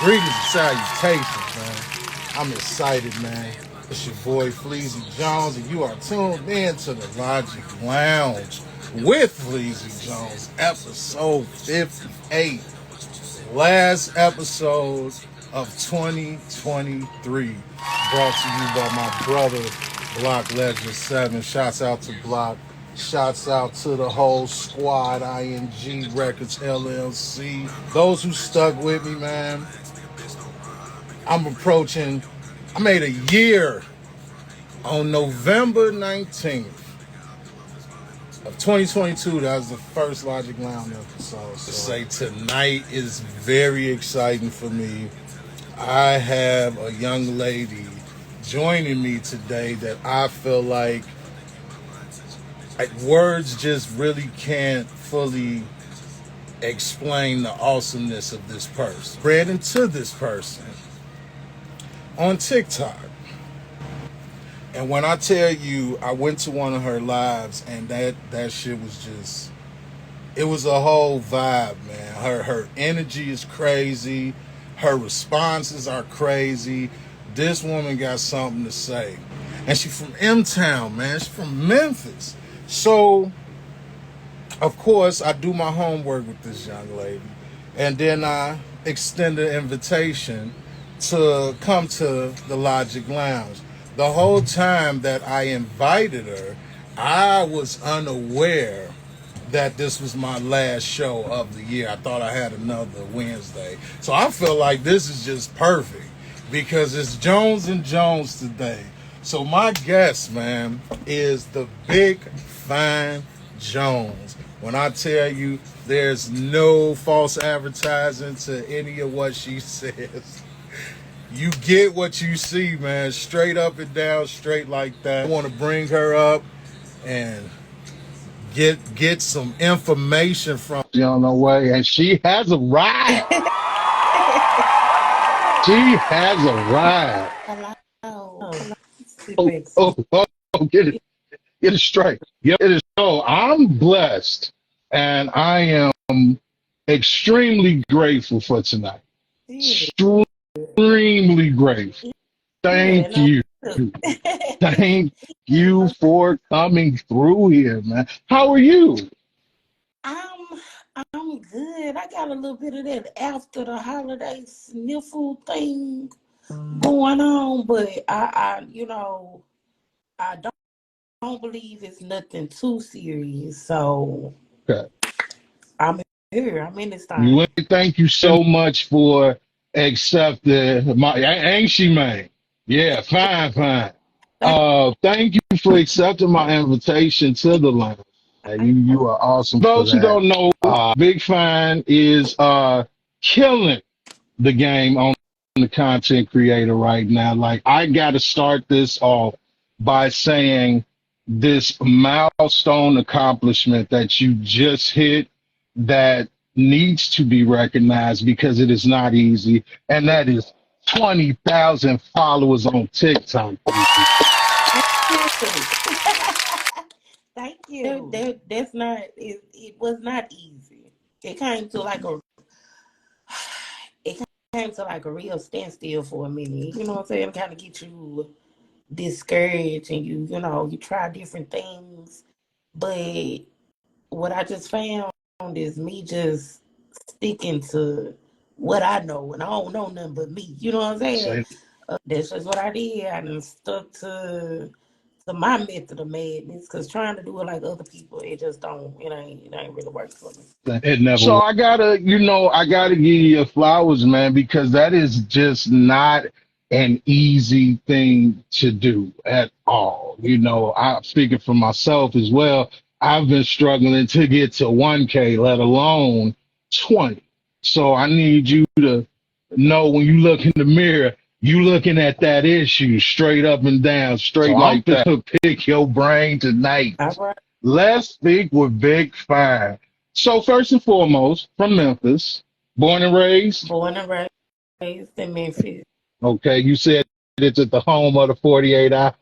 Greetings and salutations, man. I'm excited, man. It's your boy Fleazy Jones, and you are tuned in to the Logic Lounge with Fleazy Jones, episode 58. Last episode of 2023. Brought to you by my brother, Block Legend 7. Shouts out to Block. Shouts out to the whole squad, ING Records LLC. Those who stuck with me, man. I'm approaching, I made a year on November 19th of 2022. That was the first Logic Lounge episode. So to say tonight is very exciting for me. I have a young lady joining me today that I feel like words just really can't fully explain the awesomeness of this person. Read into this person on TikTok. And when I tell you, I went to one of her lives, and that shit was just, it was a whole vibe, man. Her energy is crazy. Her responses are crazy. This woman got something to say. And she's from M-Town, man. She's from Memphis. So, of course, I do my homework with this young lady. And then I extend an invitation to come to the Logic Lounge. The whole time that I invited her, I was unaware that this was my last show of the year. I thought I had another Wednesday. So I feel like this is just perfect because it's Jones and Jones today. So my guest, man, is the big fine Jones. When I tell you there's no false advertising to any of what she says, you get what you see, man. Straight up and down, straight like that. I want to bring her up and get some information from you on the way. And she has arrived. She has arrived. Hello. Oh, get it straight. Yep, it is. So I'm blessed and I am extremely grateful for tonight. Extremely grateful. Thank you. Thank you for coming through here, man. How are you? I'm good. I got a little bit of that after the holiday sniffle thing going on, but I don't believe it's nothing too serious. So Okay. I'm here. I'm in this time. Thank you so much for accepting my ain't she, man? Yeah, fine. Thank you for accepting my invitation to the lounge. You are awesome. For those who don't know, Big Fine is killing the game on the content creator right now. Like, I gotta start this off by saying this milestone accomplishment that you just hit that needs to be recognized because it is not easy, and that is 20,000 followers on TikTok. Thank you. That's not. It was not easy. It came to like a. It came to like a real standstill for a minute. You know what I'm saying? Kind of get you discouraged, and you try different things. But what I just found is me just sticking to what I know, and I don't know nothing but me. You know what I'm saying? That's just what I did. I done stuck to my method of madness, because trying to do it like other people, it just don't. It ain't really work for me. It never. So I gotta give you your flowers, man, because that is just not an easy thing to do at all. I'm speaking for myself as well. I've been struggling to get to 1K, let alone 20. So I need you to know when you look in the mirror, you looking at that issue straight up and down, straight like that. To pick your brain tonight. All right. Let's speak with Big Fine. So first and foremost, from Memphis, born and raised. Born and raised in Memphis. Okay, you said it's at the home of the 48 hours.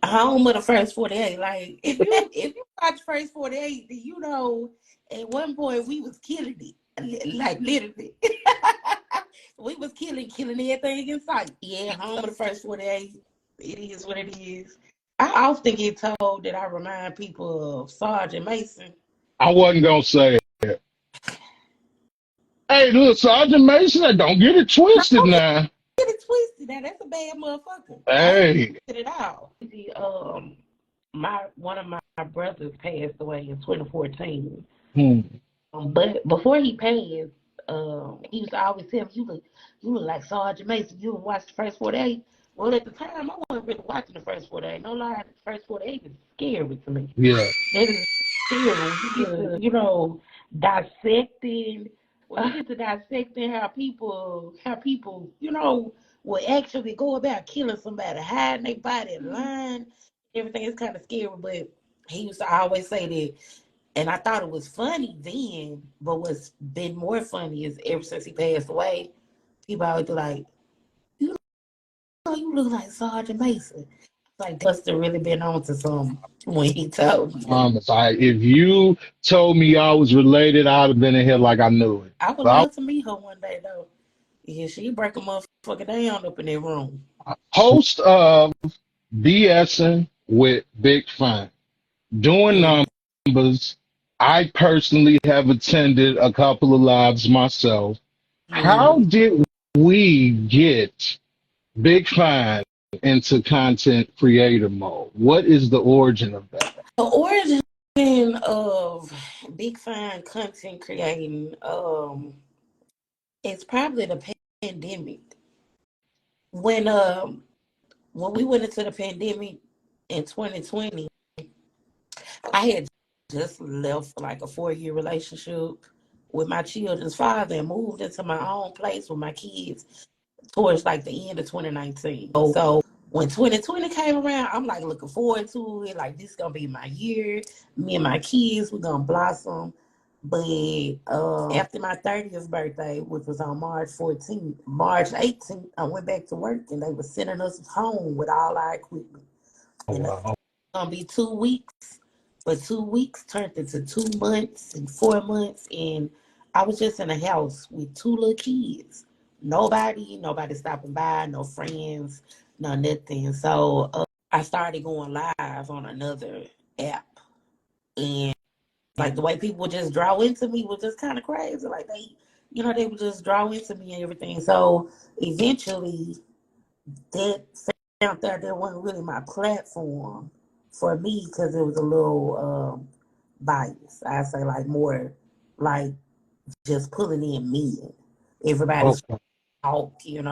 Home of the first 48. Like, if you watch first 48, at one point we was killing it, like literally. We was killing everything in sight. Yeah, home of the first 48. It is what it is. I often get told that I remind people of Sergeant Mason. I wasn't gonna say it. Hey, look, Sergeant Mason, don't get it twisted Don't now. get it twisted. Now that's a bad motherfucker. I Hey. ain't it at all. One of my brothers passed away in 2014. Hmm. But before he passed, he used to always tell me, you look like Sergeant Mason. You watched the first 48. Well, at the time, I wasn't really watching the first 48. No lie, the first 48 is scary to me. Yeah. That is scary when you get to, dissecting. When you get to dissecting how people, will actually go about killing somebody, hiding their body, lying, everything is kind of scary. But he used to always say that, and I thought it was funny then, but what's been more funny is ever since he passed away, people always be like, you know, you look like Sergeant Mason. Like, must have really been on to something when he told me that. If you told me I was related, I'd have been in here like I knew it. I would But love to meet her one day, though. Yeah, she break a motherfucker down up in that room. Host of BSing with Big Fun. Doing Yeah. numbers. I personally have attended a couple of lives myself. How Mm. did we get Big Fun into content creator mode? What is the origin of that? The origin of Big Fine content creating, it's probably the pandemic. When we went into the pandemic in 2020, I had just left like a 4-year relationship with my children's father and moved into my own place with my kids towards like the end of 2019. So when 2020 came around, I'm like looking forward to it. Like, this is gonna be my year. Me and my kids, we're gonna blossom. But after my 30th birthday, which was on March 18th, I went back to work and they were sending us home with all our equipment. And it's Wow. gonna be 2 weeks, but 2 weeks turned into 2 months and 4 months, and I was just in a house with two little kids. Nobody stopping by, no friends, no nothing. So I started going live on another app, and like the way people would just draw into me was just kind of crazy. Like they would just draw into me and everything. So eventually, that found out that wasn't really my platform for me because it was a little biased. I say like more like just pulling in men. Everybody's Okay. talk, and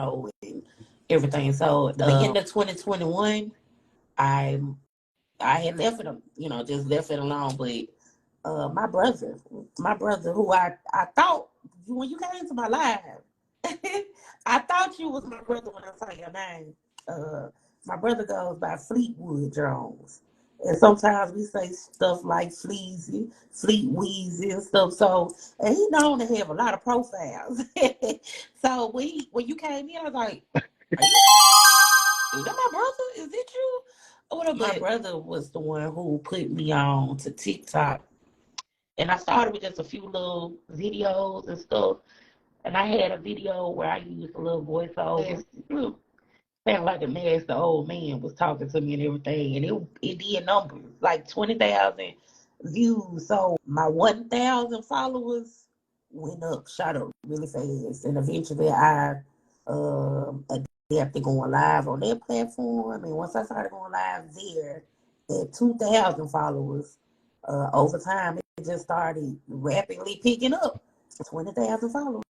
everything. So at the beginning of 2021, I I had left it, just left it alone. But my brother, who I thought when you came to my live, I thought you was my brother when I saw your name. Uh, my brother goes by Fleetwood Jones. And sometimes we say stuff like Fleazy, Fleet Weezy and stuff. So, and he known to have a lot of profiles. So when you came in, I was like, is that my brother? Is it you? My brother was the one who put me on to TikTok. And I started with just a few little videos and stuff. And I had a video where I used a little voiceover. Sound like a nasty old man was talking to me and everything. And it did numbers, like 20,000 views. So my 1,000 followers went up, shot up really fast. And eventually I adapted going live on that platform. And once I started going live there at 2,000 followers, over time it just started rapidly picking up. 20,000 followers.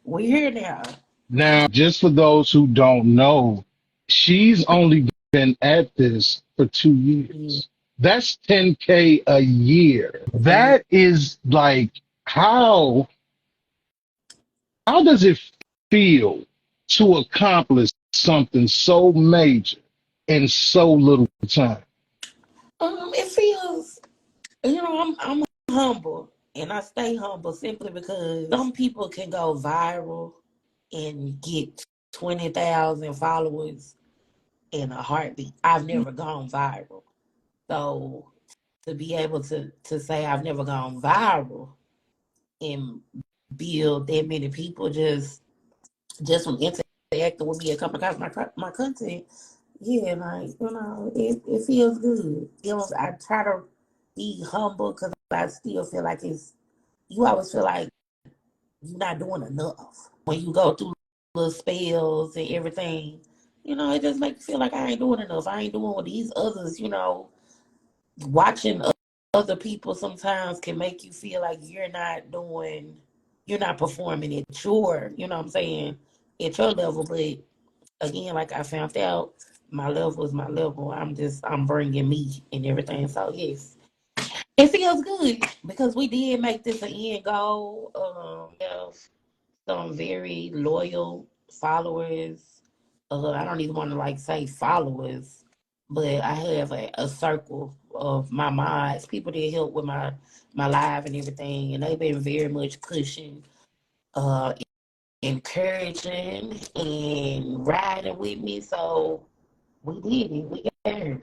We're here now. Now, just for those who don't know, she's only been at this for 2 years. That's 10K a year. That is like how does it feel to accomplish something so major in so little time? It feels, I'm humble, and I stay humble simply because some people can go viral and get 20,000 followers in a heartbeat. I've never gone viral, so to be able to say I've never gone viral and build that many people just from interacting with me and coming across my content. Yeah, like, it feels good. I try to be humble because I still feel like you always feel like you're not doing enough. When you go through little spells and everything, it just makes you feel like I ain't doing enough. I ain't doing what these others, watching other people sometimes can make you feel like you're not performing at you know what I'm saying, at your level. But again, like I found out, my level is my level. I'm bringing me and everything. So yes, it feels good because we did make this an end goal. We have some very loyal followers. I don't even want to like say followers, but I have a circle of my mods, people that help with my live and everything, and they've been very much pushing, uh, encouraging, and riding with me. So we did it. We got there.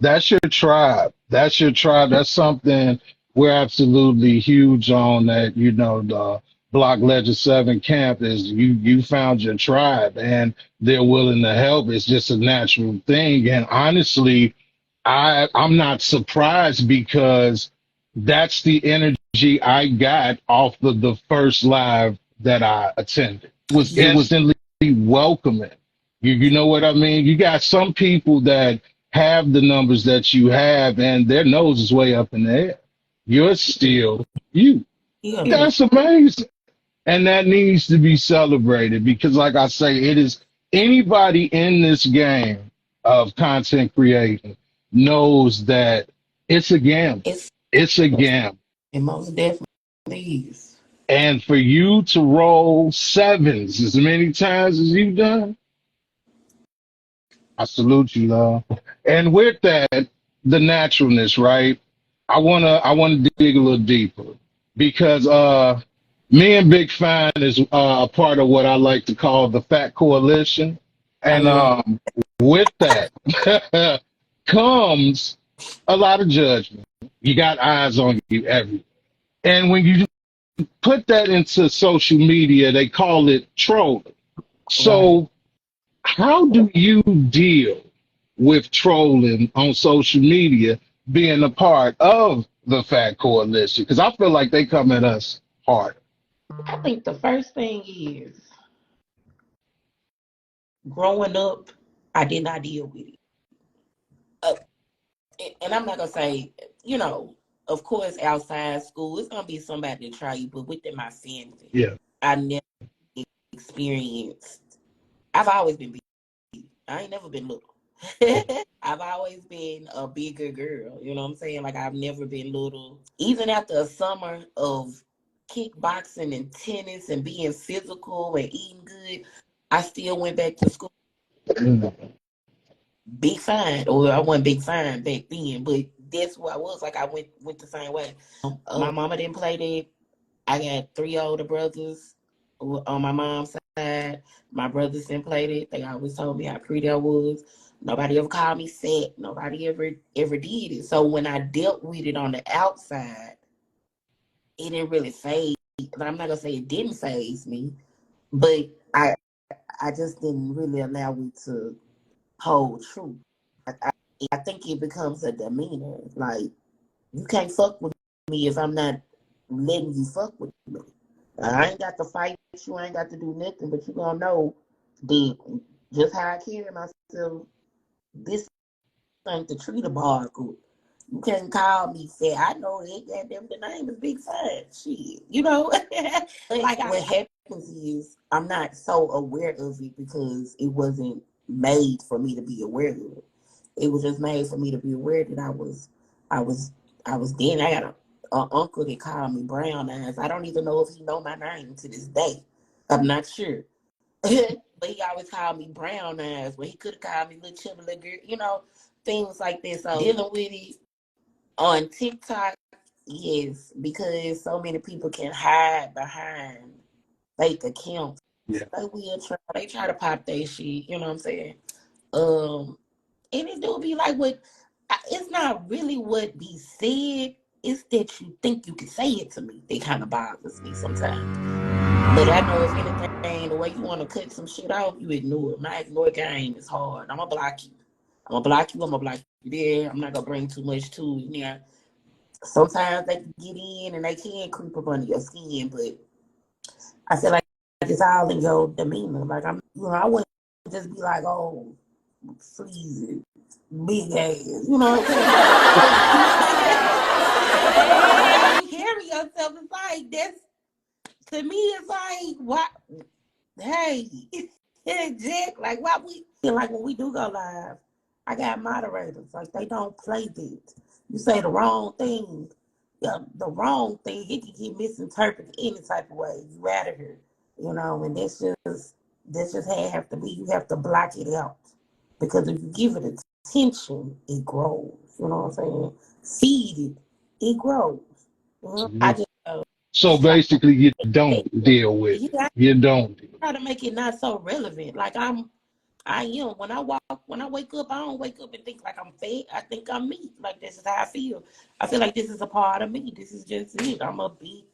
That's your tribe. That's your tribe. That's something we're absolutely huge on. That the Block Legend 7 camp is you found your tribe and they're willing to help. It's just a natural thing. And honestly, I'm not surprised because that's the energy I got off of the first live that I attended. It Yes. was instantly welcoming. You know what I mean? You got some people that have the numbers that you have and their nose is way up in the air. You're still you. Yeah. That's amazing. And that needs to be celebrated because, like I say, it is anybody in this game of content creating knows that it's a gamble. It's It's a gamble. it most definitely is. And for you to roll sevens as many times as you've done, I salute you, love. And with that, the naturalness, right? I wanna dig a little deeper because me and Big Fine is a part of what I like to call the Fat Coalition. I And love with that comes a lot of judgment. You got eyes on you every. And when you put that into social media, they call it trolling. right. So how do you deal with trolling on social media being a part of the Fat Coalition? Because I feel like they come at us hard. I think the first thing is growing up, I did not deal with it. Uh, and I'm not gonna say, of course, outside school, it's gonna be somebody to try you, but within my family, Yeah. I never experienced. I've always been big. I ain't never been little. I've always been a bigger girl. You know what I'm saying? Like I've never been little. Even after a summer of kickboxing and tennis and being physical and eating good, I still went back to school. Mm. Big fine, or I wasn't big fine back then, but that's who I was. Like I went the same way. My mama didn't play that. I got three older brothers on my mom's side. My brothers didn't play that. They always told me how pretty I was. Nobody ever called me fat. Nobody ever did it. So when I dealt with it on the outside, it didn't really phase. I'm not gonna say it didn't phase me, but I just didn't really allow it to hold true. I think it becomes a demeanor. Like you can't fuck with me if I'm not letting you fuck with me. I ain't got to fight you. I ain't got to do nothing, but you gonna know the just how I carry myself. This ain't the treat barcode. You can't call me fat. I know it. Goddamn, the name is Big Fat. Shit, But like what happens is I'm not so aware of it because it wasn't made for me to be aware of it. It was just made for me to be aware that I was, I was then. I got a uncle that called me Brown Eyes. I don't even know if he know my name to this day. I'm not sure. But he always called me Brown Eyes, when he could have called me Little Chubby Little Girl, things like this. So dealing with it on TikTok, yes, because so many people can hide behind fake accounts. Yeah. They try to pop their shit, you know what I'm saying? And it do be like it's not really what be said, it's that you think you can say it to me. It kind of bothers me sometimes. But I know if anything, the way you want to cut some shit off, you ignore it. My ignore game is hard. I'm gonna block you. I'm gonna block you. I'm gonna block you there. I'm not gonna bring too much to it. Yeah. Sometimes they can get in and they can creep up under your skin, but I feel like it's all in your demeanor. Like I wouldn't just be like, oh, freeze it, big ass. You know what I'm saying? You carry yourself. It's like that's to me. It's like what? Hey, Jack. Like what we feel like when we do go live. I got moderators. Like they don't play this. You say the wrong thing. Yeah, the wrong thing, it can get misinterpreted any type of way. You out of here, and that's just how it have to be. You have to block it out because if you give it attention, it grows. You know what I'm saying? Feed it grows. I just So it's like basically, you don't deal with you it. got You don't. to try to make it not so relevant. Like I am. When I wake up, I don't wake up and think like I'm fat. I think I'm me. Like this is how I feel. I feel like this is a part of me. This is just it. I'm a big,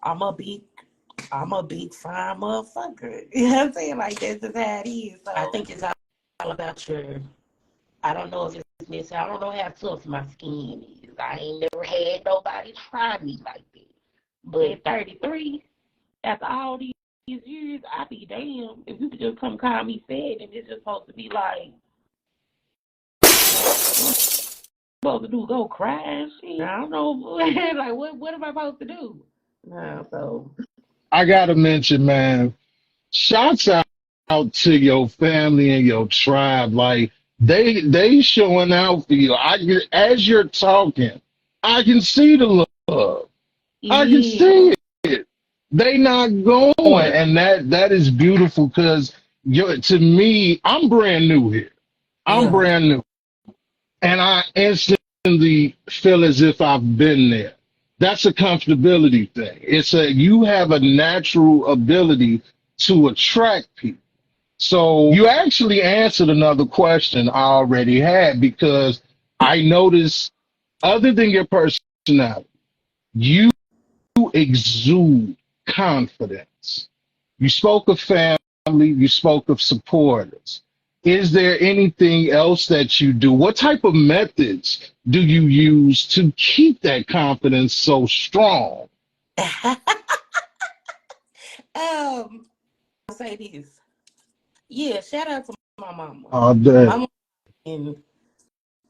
I'm a big fine motherfucker. You know what I'm saying? Like this is how it is. So I think it's all about I don't know if it's necessary. I don't know how tough my skin is. I ain't never had nobody try me like that. But at 33, after all these years, I be damn if you could just come call me fat and it's just supposed to be like supposed to do go cry and shit. I don't know like what am I supposed to do? No, so I gotta mention, man. Shouts out to your family and your tribe. Like they showing out for you. As you're talking, I can see the love. I can yeah. see it. They not going, and that is beautiful because you to me, I'm brand new here. I'm Yeah. brand new. And I instantly feel as if I've been there. That's a comfortability thing. You have a natural ability to attract people. So you actually answered another question I already had because I noticed, other than your personality, you exude confidence. You spoke of family, you spoke of supporters. Is there anything else that you do? What type of methods do you use to keep that confidence so strong? I'll say this. Yeah, shout out to my mama. All My day. mama and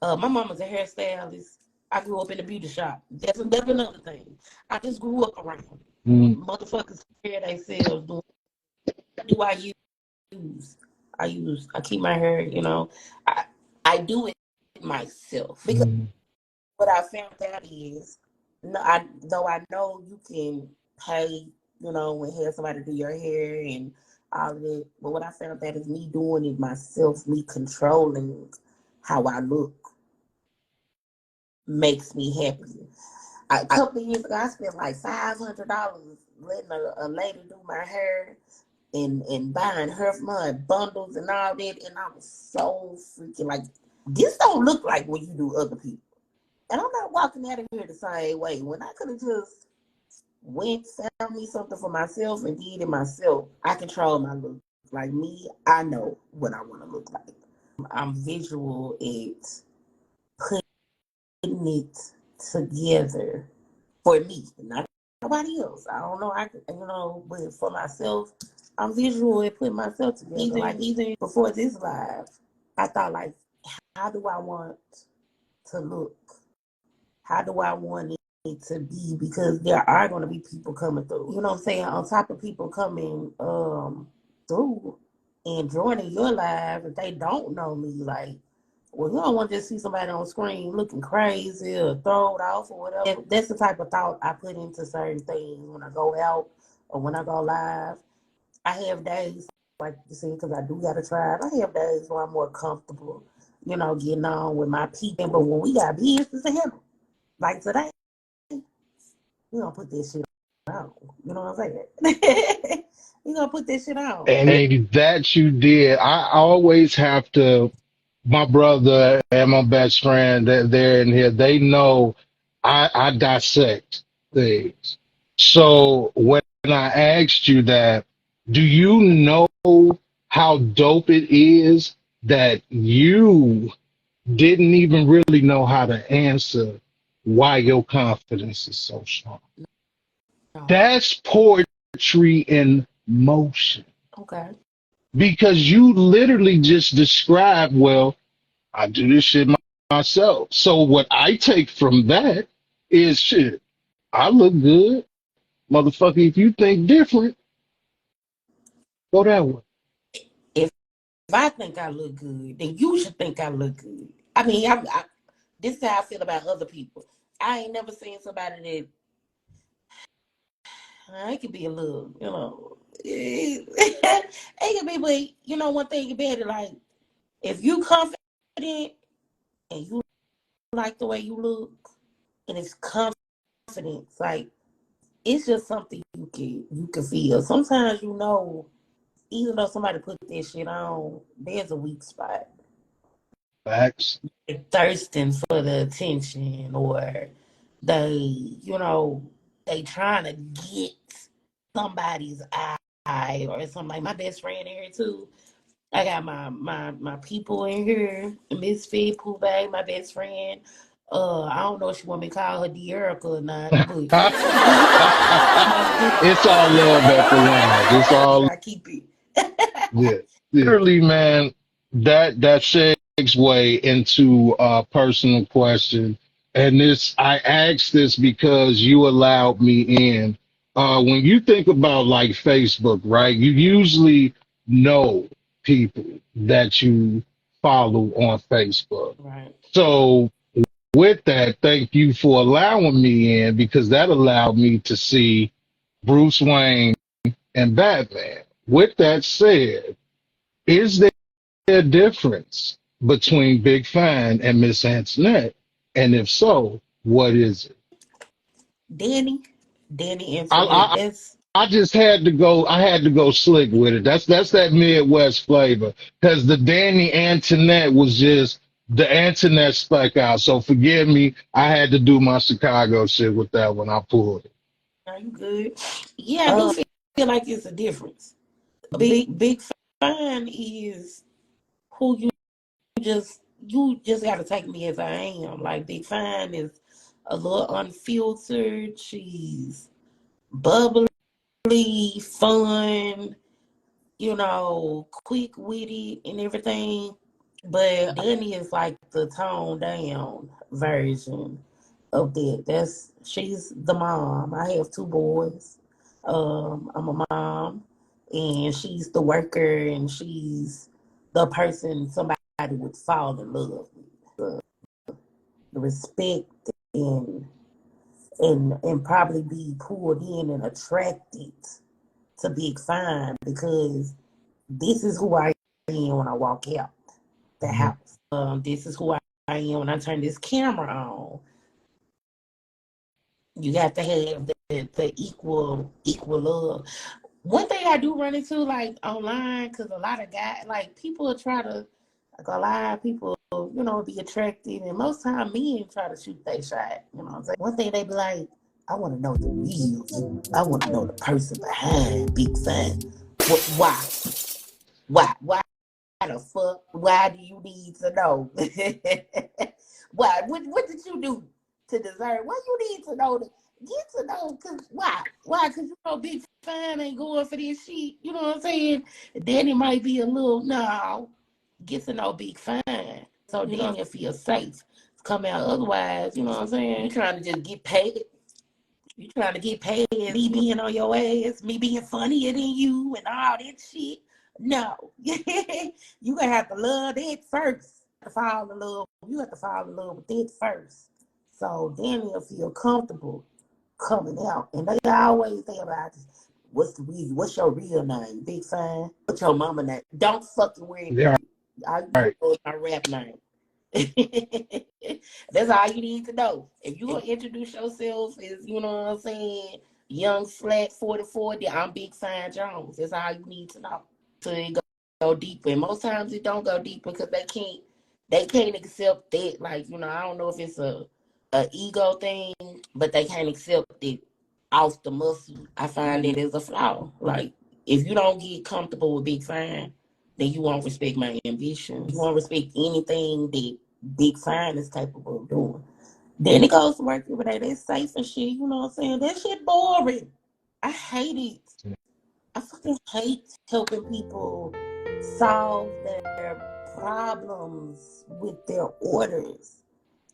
my mama's a hairstylist. I grew up in a beauty shop. That's another thing. I just grew up around Mm, motherfuckers hair themselves. Do I use? I keep my hair. I do it myself because mm, what I found out is, no, though I know you can pay, and have somebody do your hair and all of that. But what I found out is me doing it myself, me controlling how I look makes me happy. A couple of years ago, I spent like $500 letting a lady do my hair and buying her my bundles and all that, and I was so freaking like, this don't look like what you do other people. And I'm not walking out of here the same way. When I could have just went, found me something for myself and did it myself, I control my look. Like me, I know what I want to look like. I'm visual at putting it together for me, not nobody else. I don't know. But for myself, I'm visual at putting myself together. Even before this live, I thought like, how do I want to look? How do I want it to be? Because there are going to be people coming through. You know what I'm saying? On top of people coming through and joining your live, if they don't know me, like, well, you don't want to just see somebody on screen looking crazy or thrown off or whatever. And that's the type of thought I put into certain things when I go out or when I go live. I have days, like you see, because I do got a tribe. I have days where I'm more comfortable, getting on with my people. But when we got business to handle, like today, we gonna put this shit on. You know what I'm saying? We gonna put this shit on. and that you did. I always have to, my brother and my best friend, they're in here, they know I dissect things. So I asked you that, do you know how dope it is that you didn't even really know how to answer why your confidence is so strong? No. That's poetry in motion Okay. because you literally just described, well, I do this shit myself. So what I take from that is shit. I look good, motherfucker. If you think different, go that way. If I think I look good, then you should think I look good. I mean, this is how I feel about other people. I ain't never seen somebody that it could be a little, it could be, but one thing about it, like if you confident and you like the way you look, and it's confidence, like it's just something you can feel. Sometimes even though somebody put this shit on, there's a weak spot. Facts. Thirsting for the attention, or they, they trying to get somebody's eye or something. Like my best friend in here too. I got my people in here, Misfit, Pooh Bag, my best friend. I don't know if she want me to call her Deerica or not, but It's all love at the land. It's all I keep it. yeah. Literally, man, that segue into a personal question. And this I asked this because you allowed me in. When you think about like Facebook, right? You usually know people that you follow on Facebook. Right. So with that, thank you for allowing me in because that allowed me to see Bruce Wayne and Batman. With that said, is there a difference between Big Fine and Miss Antoinette? And if so, what is it? Danny I, Antoinette. I That's I just had to go. I had to go slick with it. That's that Midwest flavor. Because the Danny Antoinette was just the Antoinette stuck out. So forgive me. I had to do my Chicago shit with that when I pulled it. are you good? Yeah, I do feel like it's a difference. Big Fine is who you just gotta take me as I am. Like Big Fine is a little unfiltered. She's bubbly, fun, quick witted and everything. But Danny is like the toned down version of that. She's the mom. I have two boys. I'm a mom, and she's the worker, and she's the person somebody would fall in love with. The respect and and probably be pulled in and attracted to Big Fine because this is who I am when I walk out the Mhm. house. This is who I am when I turn this camera on. You got to have the equal love. One thing I do run into like online, because a lot of guys, like people try to, like a lot of people, be attractive, and most time men try to shoot their shot. You know what I'm saying? One thing they be like, I want to know the real you. I want to know the person behind Big Fine. Why? Why the fuck? Why do you need to know? Why? What did you do to deserve? What you need to know to get to know? Cause why? Why? Cause Big Fine ain't going for this shit. You know what I'm saying? Danny might be a little no. Get to know Big Fine, so then you'll feel safe. Come out otherwise, you know what I'm saying? You trying to just get paid. You trying to get paid, me being on your ass, me being funnier than you, and all that shit. No, you gonna have to love that first. To fall in love, you have to fall in love with it first. So then you'll feel comfortable coming out. And they always say about this. What's the reason? What's your real name? Big Fine. What's your mama name? Don't fucking worry Yeah, about it. All you right. know is my rap name. That's all you need to know. If you gonna introduce yourself as, you know what I'm saying, young slack 44, then I'm Big Fine Jones. That's all you need to know. So it go deeper. And most times it don't go deeper because they can't accept that. Like, I don't know if it's a ego thing, but they can't accept it. off the muscle, I find it as a flaw. Like, if you don't get comfortable with Big Fine, then you won't respect my ambitions. You won't respect anything that Big Fine is capable of doing. Then it goes to work every day. That's safe and shit. You know what I'm saying? That shit boring. I hate it. I fucking hate helping people solve their problems with their orders.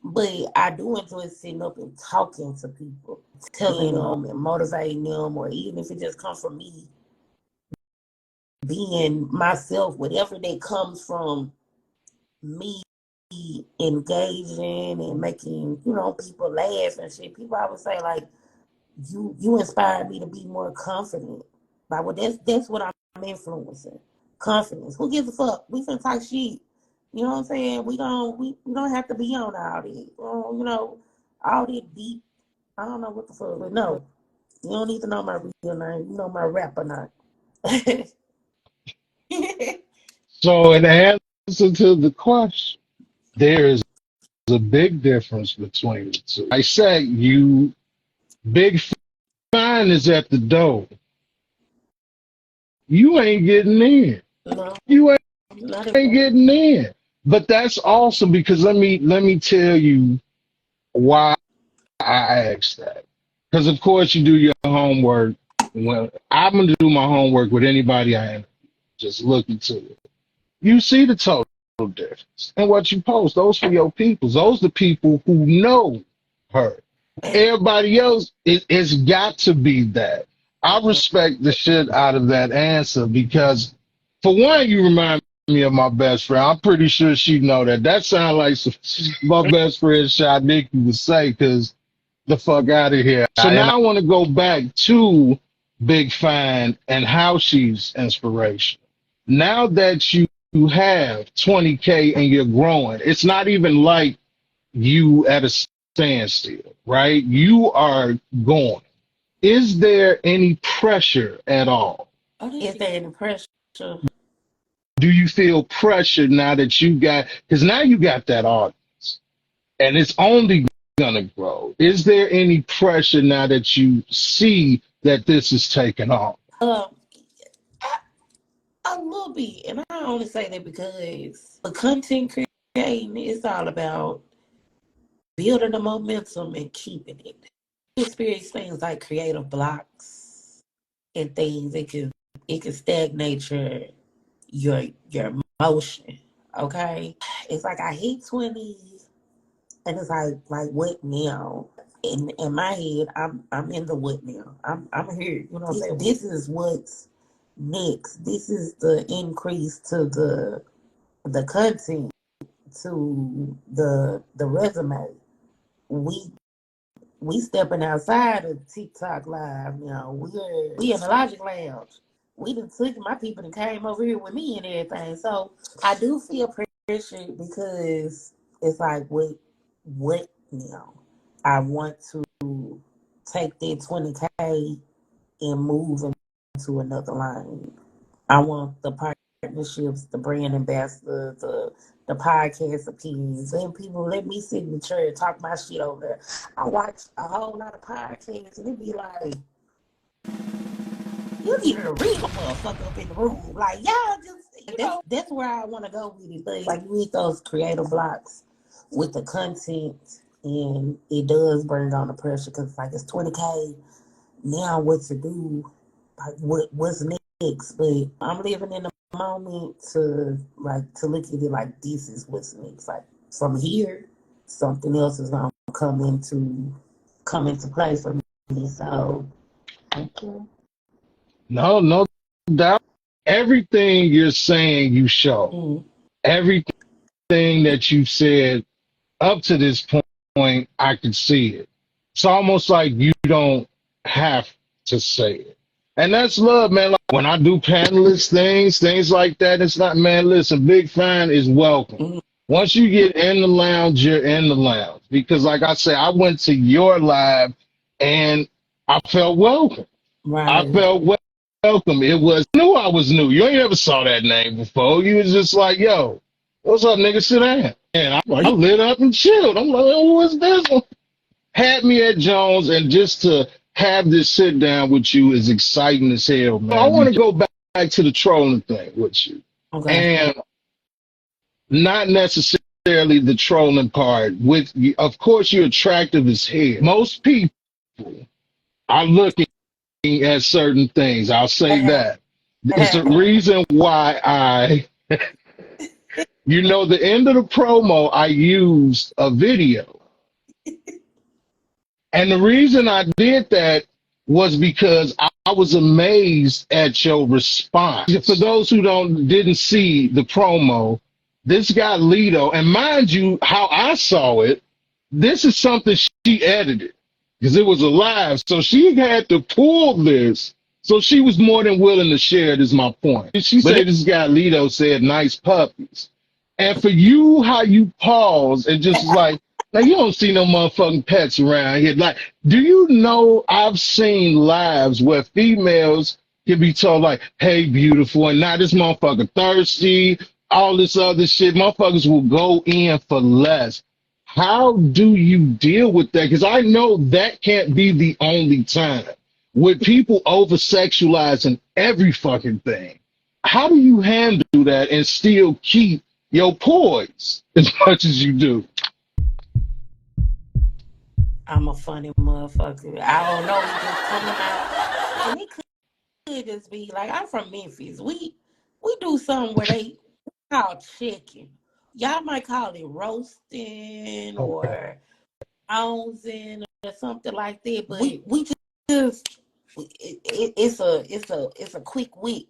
But I do enjoy sitting up and talking to people, telling them and motivating them, or even if it just comes from me being myself, whatever that comes from me engaging and making, people laugh and shit. People always say, like, you inspired me to be more confident. Like, well, that's what I'm influencing. Confidence. Who gives a fuck? We finna talk shit. You know what I'm saying? We don't have to be on all that. All that deep. I don't know what the fuck, but no. You don't need to know my real name. You know my rapper name. So in answer to the question, there is a big difference between the two. I said Big Fine is at the door. You ain't getting in. No, You not at ain't all. getting in. But that's awesome because let me tell you why I asked that. Because of course you do your homework. Well, I'm gonna do my homework with anybody I am. Just look into it. You see the total difference. And what you post, those for your people. Those the people who know her. Everybody else, it's got to be that. I respect the shit out of that answer because, for one, you remind me of my best friend. I'm pretty sure she'd know that. That sounds like some, my best friend Shadiki would say, because the fuck out of here. So now I want to go back to Big Fine and how she's inspirational. Now that you have 20K and you're growing, it's not even like you at a standstill, right? You are going. Is there any pressure at all? Is there any pressure? Do you feel pressure now that you got, because now you got that audience and it's only gonna grow. Is there any pressure now that you see that this is taking off? A little bit, and I only say that because the content creating is all about building the momentum and keeping it. You experience things like creative blocks and things. It can stagnate your motion. Okay, it's like I hit 20, and it's like what now? In my head, I'm in the what now? I'm here. You know what I'm saying? This is what's next. This is the increase to the content, to the resume. We stepping outside of TikTok live now. We in the Logic Lounge. We done took my people that came over here with me and everything. So I do feel pressure because it's like what now? I want to take that 20K and move into another line. I want the partnerships, the brand ambassador, the podcast opinions. And people let me sit in the chair and talk my shit over there. I watch a whole lot of podcasts and it be like, you need a real motherfucker up in the room. Like, y'all just, that's where I want to go with it. But like, you hit those creative blocks with the content, and it does bring on the pressure because like it's 20K. Now what to do? Like what's next? But I'm living in the moment to look at it like this is what's next. Like from here, something else is gonna come into play for me. So thank you. No doubt. Everything you're saying, you show. Everything that you said up to this point, I can see it. It's almost like you don't have to say it. And that's love, man. Like when I do panelist things like that, it's not, man, listen, Big Fine is welcome. Once you get in the lounge, you're in the lounge. Because like I said, I went to your live and I felt welcome. Right. I felt welcome. It was, I knew I was new. You ain't ever saw that name before. You was just like, yo, what's up, nigga? Sit down. And I lit up and chilled. I'm like, oh, what's this one? Had me at Jones, and just to have this sit down with you is exciting as hell, man. I want to go back to the trolling thing with you. Okay. And not necessarily the trolling part. With of course, you're attractive as hell. Most people are looking at certain things. I'll say that. It's the reason why the end of the promo, I used a video. And the reason I did that was because I was amazed at your response. For those who didn't see the promo, this guy Lito, and mind you, how I saw it, this is something she edited because it was a live, so she had to pull this. So she was more than willing to share it, is my point. She said this guy Lito said nice puppies. And for you, how you pause and just like you don't see no motherfucking pets around here. Like, do you know I've seen lives where females can be told like, hey, beautiful, and now this motherfucker thirsty, all this other shit. Motherfuckers will go in for less. How do you deal with that? Because I know that can't be the only time. With people over sexualizing every fucking thing, how do you handle that and still keep your poise as much as you do? I'm a funny motherfucker. I don't know. It's just coming out. And it could just be like, I'm from Memphis. We do something where they call chicken. Y'all might call it roasting or bouncing or something like that. But we just it's a quick wit.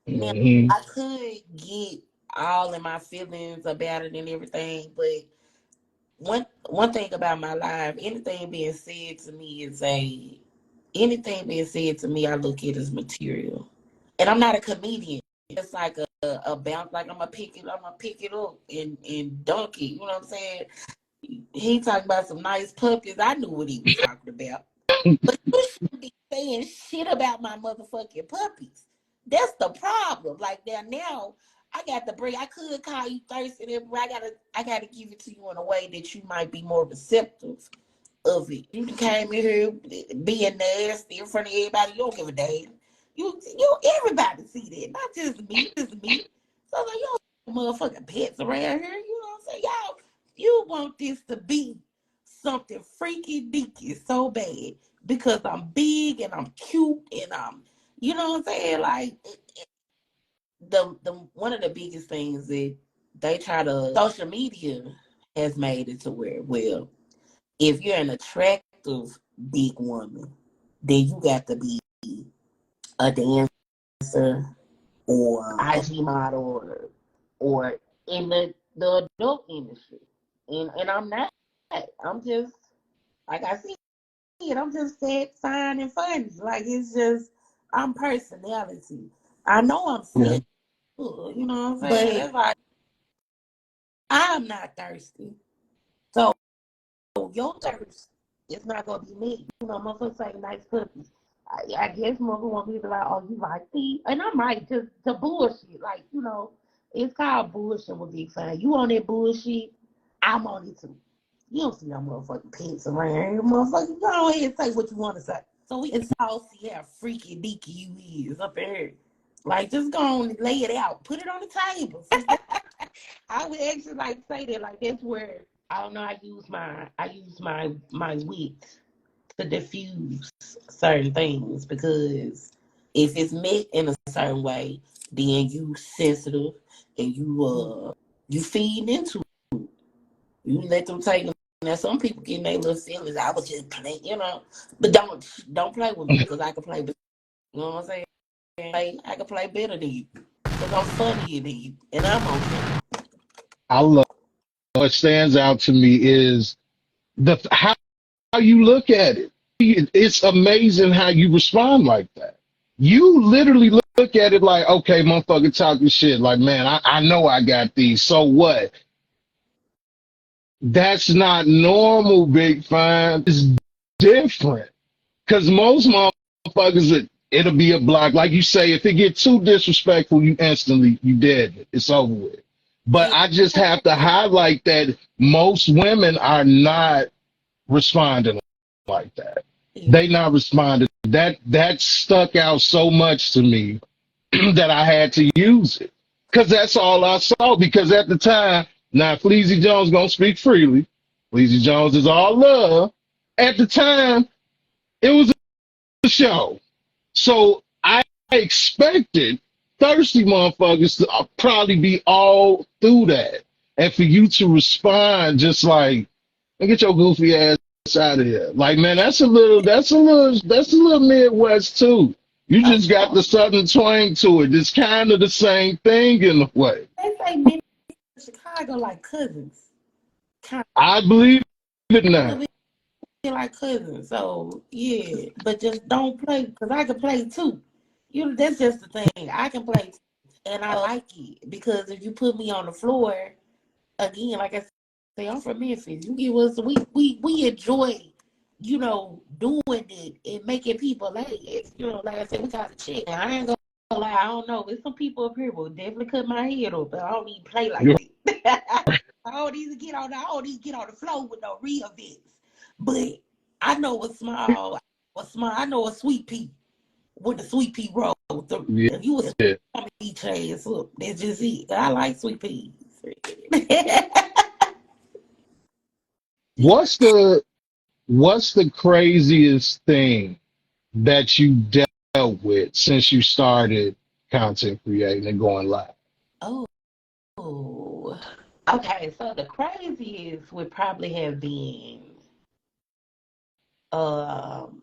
Now I could get all in my feelings about it and everything, but one thing about my life, anything being said to me, I look at as material. And I'm not a comedian. It's like a bounce, like I'm gonna pick it up and dunk it. You know what I'm saying? He talking about some nice puppies. I knew what he was talking about. But you shouldn't be saying shit about my motherfucking puppies. That's the problem. Like now I could call you thirsty, but I gotta give it to you in a way that you might be more receptive of it. You came in here being nasty in front of everybody. You don't give a damn. You everybody see that, not just me. So like, you don't motherfucking pets around here. You know what I'm saying? Y'all, you want this to be something freaky deaky so bad because I'm big and I'm cute and I'm, you know what I'm saying? Like the one of the biggest things that they try to, social media has made it to where, well, if you're an attractive big woman, then you got to be a dancer or IG model or in the adult industry. And I'm not. I'm just, like I said, I'm just sad, fine, and funny. Like, it's just, I'm personality. I know I'm sick. You know what I'm saying? But it's like, I'm not thirsty. So your thirst is not going to be me. You know, motherfuckers say nice puppies. I guess motherfuckers want me to be like, oh, you like me? And I might just to bullshit. Like, you know, it's called bullshit with Big Fan. You on that bullshit, I'm on it too. You don't see no motherfucking pants around here, motherfucker. Go ahead and say what you want to say. So we can all see how freaky deaky you is up in here. Like, just go on and lay it out. Put it on the table. I would actually like say that. Like, that's where, I don't know, I use my wit to diffuse certain things, because if it's met in a certain way, then you sensitive and you feed into it. You let them take them. Now some people get their little feelings. I was just playing, you know, but don't play with me because I can play. You know what I'm saying? I can play better than you because I'm funnier than you, and I'm okay. I love what stands out to me is how you look at it. It's amazing how you respond like that. You literally look at it like, okay, motherfucker talking shit. Like, man, I know I got these. So what? That's not normal, Big Fine. It's different. Because most motherfuckers, it'll be a block. Like you say, if it gets too disrespectful, you dead. It's over with. But I just have to highlight that most women are not responding like that. Yeah. They not responded. That stuck out so much to me that I had to use it. Because that's all I saw. Because at the time, now Fleazy Jones gonna speak freely. Fleazy Jones is all love. At the time, it was a show. So I expected thirsty motherfuckers to probably be all through that. And for you to respond just like, "Man, get your goofy ass out of here." Like, man, that's a little Midwest too. You Oh, just got the Southern twang to it. It's kind of the same thing in a way. they say Minnesota and Chicago like cousins. Kind I believe it of a now. little bit like cousins. So yeah, but just don't play because I can play too. That's just the thing. I can play too, and I like it because if you put me on the floor again, like I say, I'm from Memphis. You give us we enjoy, doing it and making people laugh. Like I said, we got to check. I ain't gonna lie, I don't know. There's some people up here will definitely cut my head off, but I don't even play like You're, that. I don't even get on the floor with no real vets. But I know a small, I know a sweet pea with the sweet pea roll. yeah. If you was to eat your ass up, that's just it. I like sweet peas. What's the craziest thing that you dealt with since you started content creating and going live? Oh, okay. So the craziest would probably have been um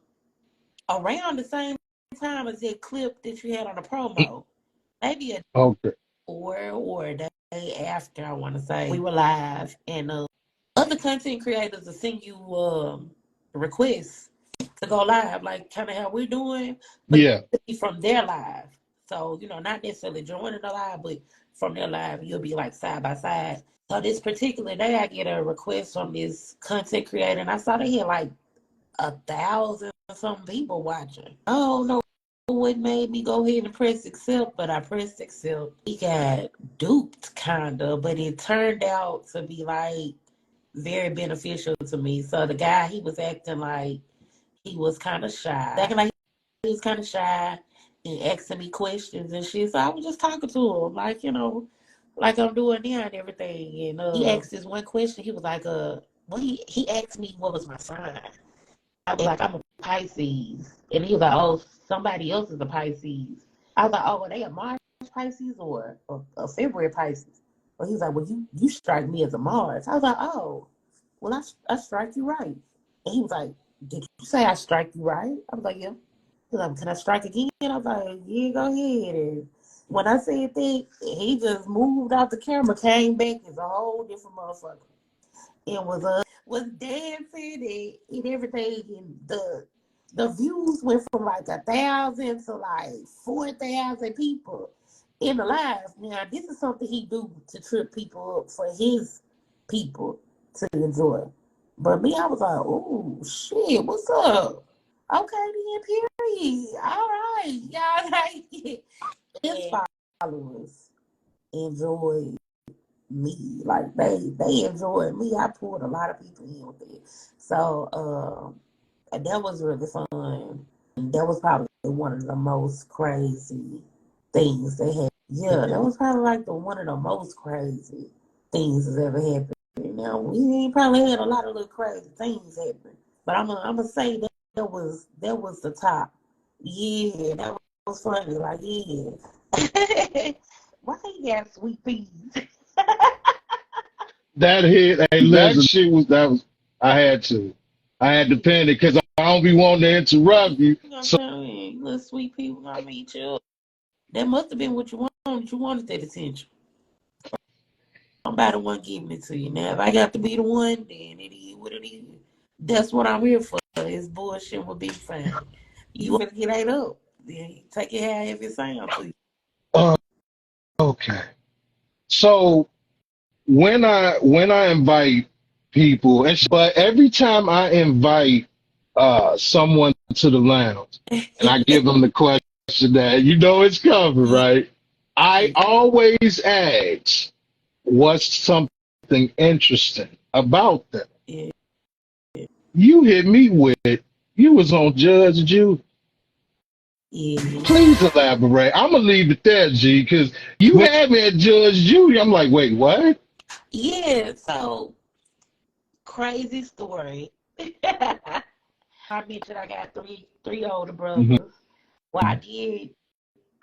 around the same time as that clip that you had on the promo. Maybe a Okay. or a day after, I want to say. We were live, and other content creators will send you requests to go live, like kind of how we're doing, but Yeah. from their live. So, not necessarily joining the live, but from their live, you'll be like side by side. So this particular day, I get a request from this content creator, and I saw they had like 1,000 some people watching. Oh no, what made me go ahead and press accept, but I pressed accept. He got duped, kinda, but it turned out to be like very beneficial to me. So the guy, he was acting like he was kind of shy, and asking me questions and shit. So I was just talking to him, like like I'm doing now and everything. And he asked this one question. He was like, well, he asked me what was my sign. I was like, I'm a Pisces. And he was like, oh, somebody else is a Pisces. I was like, oh, are they a March Pisces or a February Pisces? Well, he was like, well, you strike me as a Mars. I was like, oh, well, I strike you right. And he was like, did you say I strike you right? I was like, yeah. He was like, can I strike again? I was like, yeah, go ahead. And when I said that, he just moved out the camera, came back as a whole different motherfucker. And was dancing and everything, and the views went from like 1,000 to like 4,000 people in the live. Now this is something he do to trip people up for his people to enjoy. But me, I was like, oh shit, what's up? Okay, then period. All right, y'all like it. His followers enjoy me. Like they enjoyed me. I pulled a lot of people in with it. So that was really fun. That was probably one of the most crazy things they had. Yeah, that was probably like one of the most crazy things that's ever happened. Now we probably had a lot of little crazy things happen, but I'm gonna say that was the top. Yeah, that was funny. Like yeah, why he got sweet peas? That hit. Hey, that shit I had to pen it because I don't be wanting to interrupt you. So, You little sweet people gonna meet you. That must have been what you wanted. You wanted that attention. Somebody the one giving it to you. Now, if I got to be the one, then it is what it is. That's what I'm here for. This bullshit will be fine. You want to get ate up, then take it however it sounds to you. uh, okay. So when I invite people, but every time I invite someone to the lounge and I give them the question that it's covered, right? I always ask, what's something interesting about them? Yeah. You hit me with You was on Judge Judy. Yeah. Please elaborate. I'm gonna leave it there, G, because you had me at Judge Judy. I'm like, wait, what? Yeah, so crazy story. I mentioned I got three older Mhm. brothers. Well, I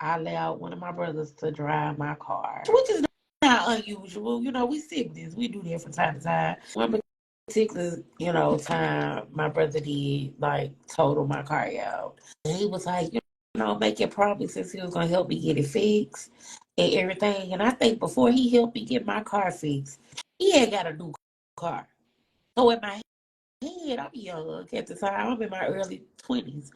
allowed one of my brothers to drive my car, which is not unusual. You know, we siblings. We do that from time to time. One particular, time my brother did like total my car out. And he was like, make your promises. He was gonna help me get it fixed and everything. And I think before he helped me get my car fixed, he had got a new car. So in my head, I'm young at the time. I'm in my early 20s.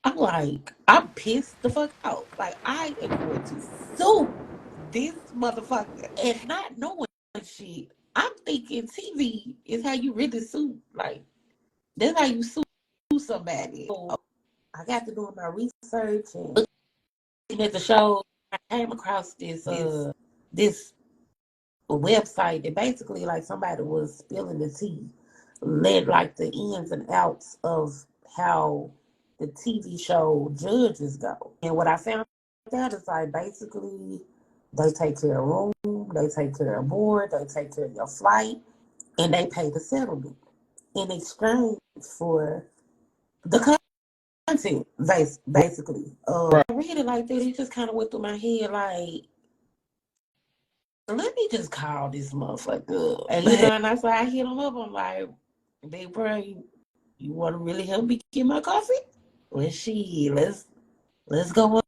I'm like, I'm pissed the fuck out. Like, I am going to sue this motherfucker and not knowing shit. I'm thinking TV is how you really sue. Like, that's how you sue somebody. So I got to doing my research and looking at the show. I came across this website that basically like somebody was spilling the tea, led like the ins and outs of how the TV show judges go. And what I found out is like basically they take care of room, they take care of board, they take care of your flight, and they pay the settlement in exchange for the content, basically. Right. I read it like that, it just kind of went through my head like, let me just call this motherfucker. And and that's why I hit him up. I'm like, big bro, you want to really help me get my coffee? Well, let's go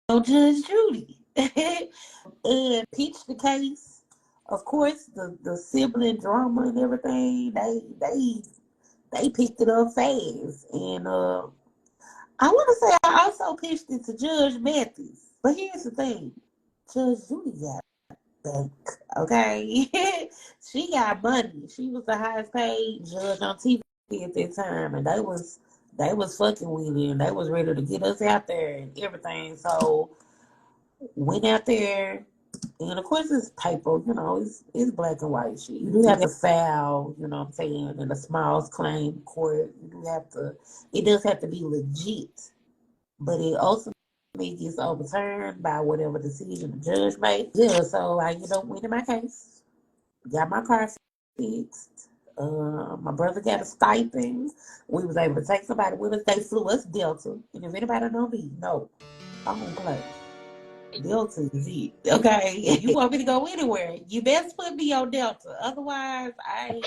on Judge Judy and peach the case. Of course, the sibling drama and everything. They picked it up fast, and I want to say I also pitched it to Judge Mathis. But here's the thing, Judge Judy got bank. Okay, she got money. She was the highest paid judge on TV at that time, and they was fucking with it, and they was ready to get us out there and everything. So went out there, and of course it's paper. It's black and white shit. You do have to file. You know what I'm saying? In a small claim court, you do have to. It does have to be legit, but it also gets overturned by whatever decision the judge made. Yeah, so I, went in my case, got my car fixed. My brother got a stipend. We was able to take somebody with us. They flew us Delta. And if anybody know me, no, I don't play. Delta is it. Okay. If you want me to go anywhere, you best put me on Delta. Otherwise, I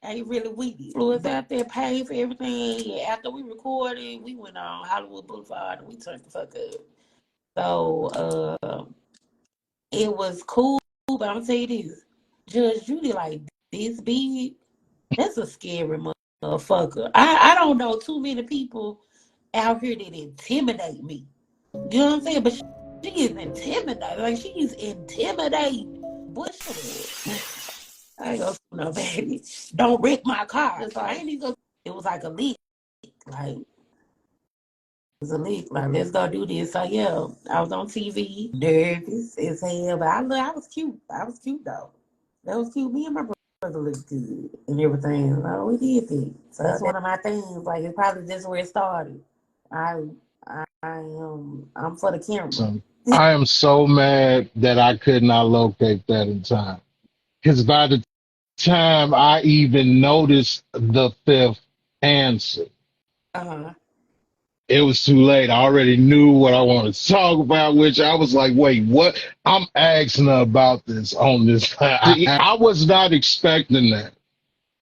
ain't really with it. Flew us out there, paid for everything. And after we recorded, we went on Hollywood Boulevard and we turned the fuck up. So it was cool, but I'm gonna tell you this. Judge Judy like this big, that's a scary motherfucker. I don't know too many people out here that intimidate me. You know what I'm saying? But she is intimidating. Like she is intimidating. Boy, shut up. I ain't gonna no baby. Don't wreck my car. So I ain't even gonna. It was like a leak. Like it was a leak. Like let's go do this. So yeah, I was on TV, nervous as hell, but I was cute. I was cute though. That was cute. Me and my brother looked good and everything. Like, we did it. So that's one of my things. Like it's probably just where it started. I'm for the camera. So I am so mad that I could not locate that in time. Because by the time I even noticed the fifth answer, Uh-huh. it was too late. I already knew what I wanted to talk about, which I was like, wait, what? I'm asking her about this on this. I was not expecting that.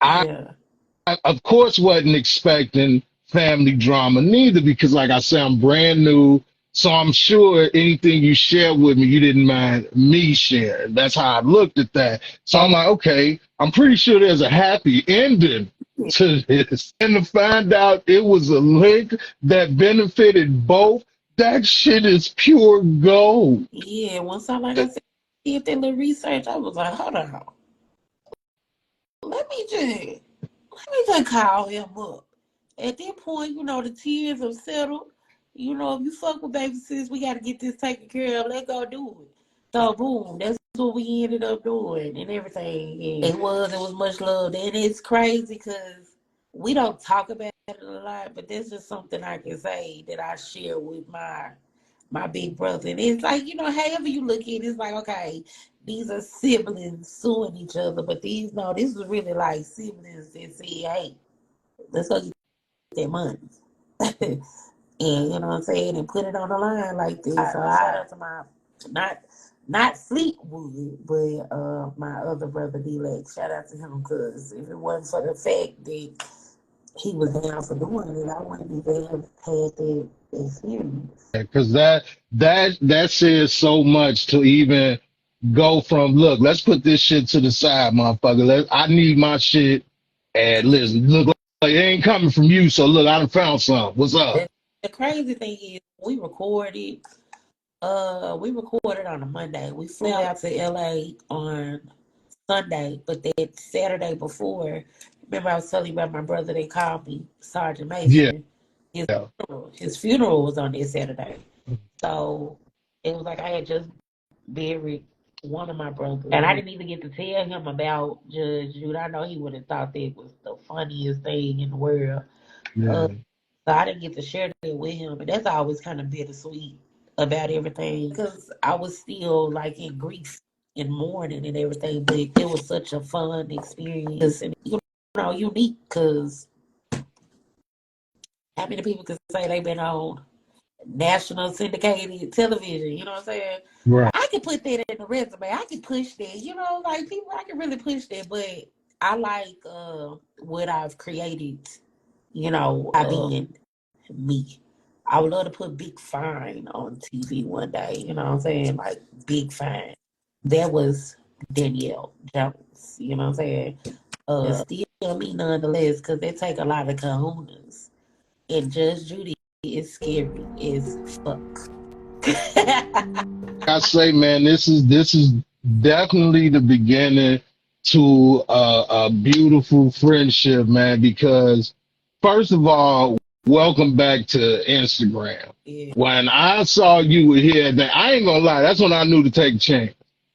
I, Yeah. of course, wasn't expecting family drama neither, because, like I said, I'm brand new. So I'm sure anything you share with me, you didn't mind me sharing. That's how I looked at that. So I'm like, okay, I'm pretty sure there's a happy ending to this. And to find out it was a link that benefited both, that shit is pure gold. Yeah. Once like I said, did that little research, I was like, hold on. Let me just call him up. At that point, the tears have settled. If you fuck with baby sis, we got to get this taken care of. Let's go do it. So boom, that's what we ended up doing and everything. And it was much love. And it's crazy because we don't talk about it a lot, but this is something I can say that I share with my big brother. And it's like, however you look at it, it's like, okay, these are siblings suing each other, but this is really like siblings that say, hey, let's go get that money. And you know what I'm saying, and put it on the line like this. So shout out to my not Fleetwood, but my other brother D-Lex. Shout out to him, because if it wasn't for the fact that he was down for doing it, I wouldn't even have had that experience. Because that says so much to even go from, look, let's put this shit to the side, motherfucker. I need my shit, and listen, look like it ain't coming from you. So look, I done found something. What's up? The crazy thing is, we recorded on a Monday. We flew out to LA on Sunday, but that Saturday before, remember I was telling you about my brother that called me, Sergeant Yeah. Mason. His funeral was on this Saturday. So it was like I had just buried one of my brothers. And I didn't even get to tell him about Judge Judy. I know he would have thought that was the funniest thing in the world. Yeah. So I didn't get to share that with him. And that's always kind of bittersweet about everything, because I was still like in grief and mourning and everything. But it was such a fun experience and unique, because how many people can say they've been on national syndicated television? You know what I'm saying? Right. I can put that in the resume. I can push that. Like people, I can really push that. But I like what I've created. I've been me. I would love to put Big Fine on TV one day. You know what I'm saying? Like Big Fine. That was Danielle Jones. You know what I'm saying? Still me nonetheless, because they take a lot of kahunas. And Judge Judy is scary as fuck. I say, man, this is definitely the beginning to a beautiful friendship, man. Because first of all, welcome back to Instagram. Yeah. When I saw you were here, that I ain't gonna lie, that's when I knew to take a chance.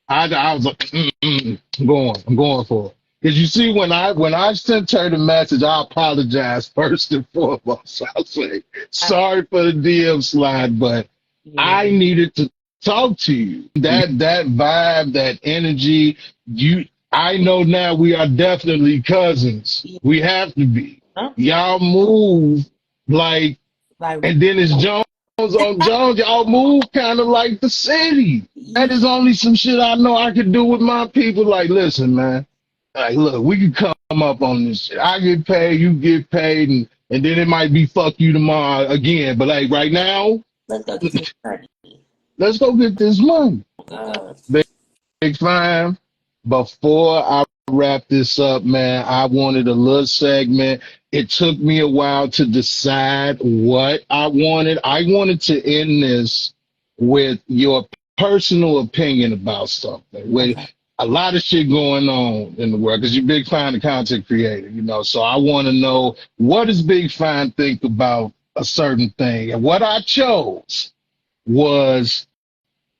I was like, I'm going for it. Because you see, when I sent her the message, I apologize first and foremost. I was like, sorry for the DM slide, but I needed to talk to you. That vibe, that energy, I know now we are definitely cousins. We have to be. Y'all move like and then it's Jones on Jones. Y'all move kind of like the city. That is only some shit I know I could do with my people. Like, listen, man. Like, look, we can come up on this shit. I get paid, you get paid, and then it might be fuck you tomorrow again. But like right now, let's go get this money. Let's go get this money. God. Big Fine. Before I wrap this up, man, I wanted a little segment. It took me a while to decide what I wanted. I wanted to end this with your personal opinion about something. With a lot of shit going on in the world, because you're Big Fine, the content creator, So I want to know, what does Big Fine think about a certain thing? And what I chose was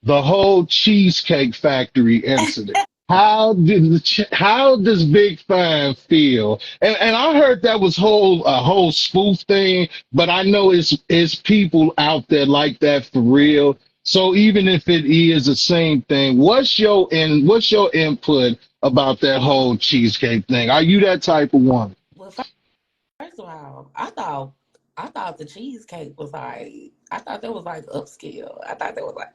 the whole Cheesecake Factory incident. How does Big Fine feel? And I heard that was a whole spoof thing, but I know it's people out there like that for real. So even if it is the same thing, what's your input about that whole cheesecake thing? Are you that type of woman? Well, first of all, I thought the cheesecake was like, I thought that was like upscale. I thought that was like,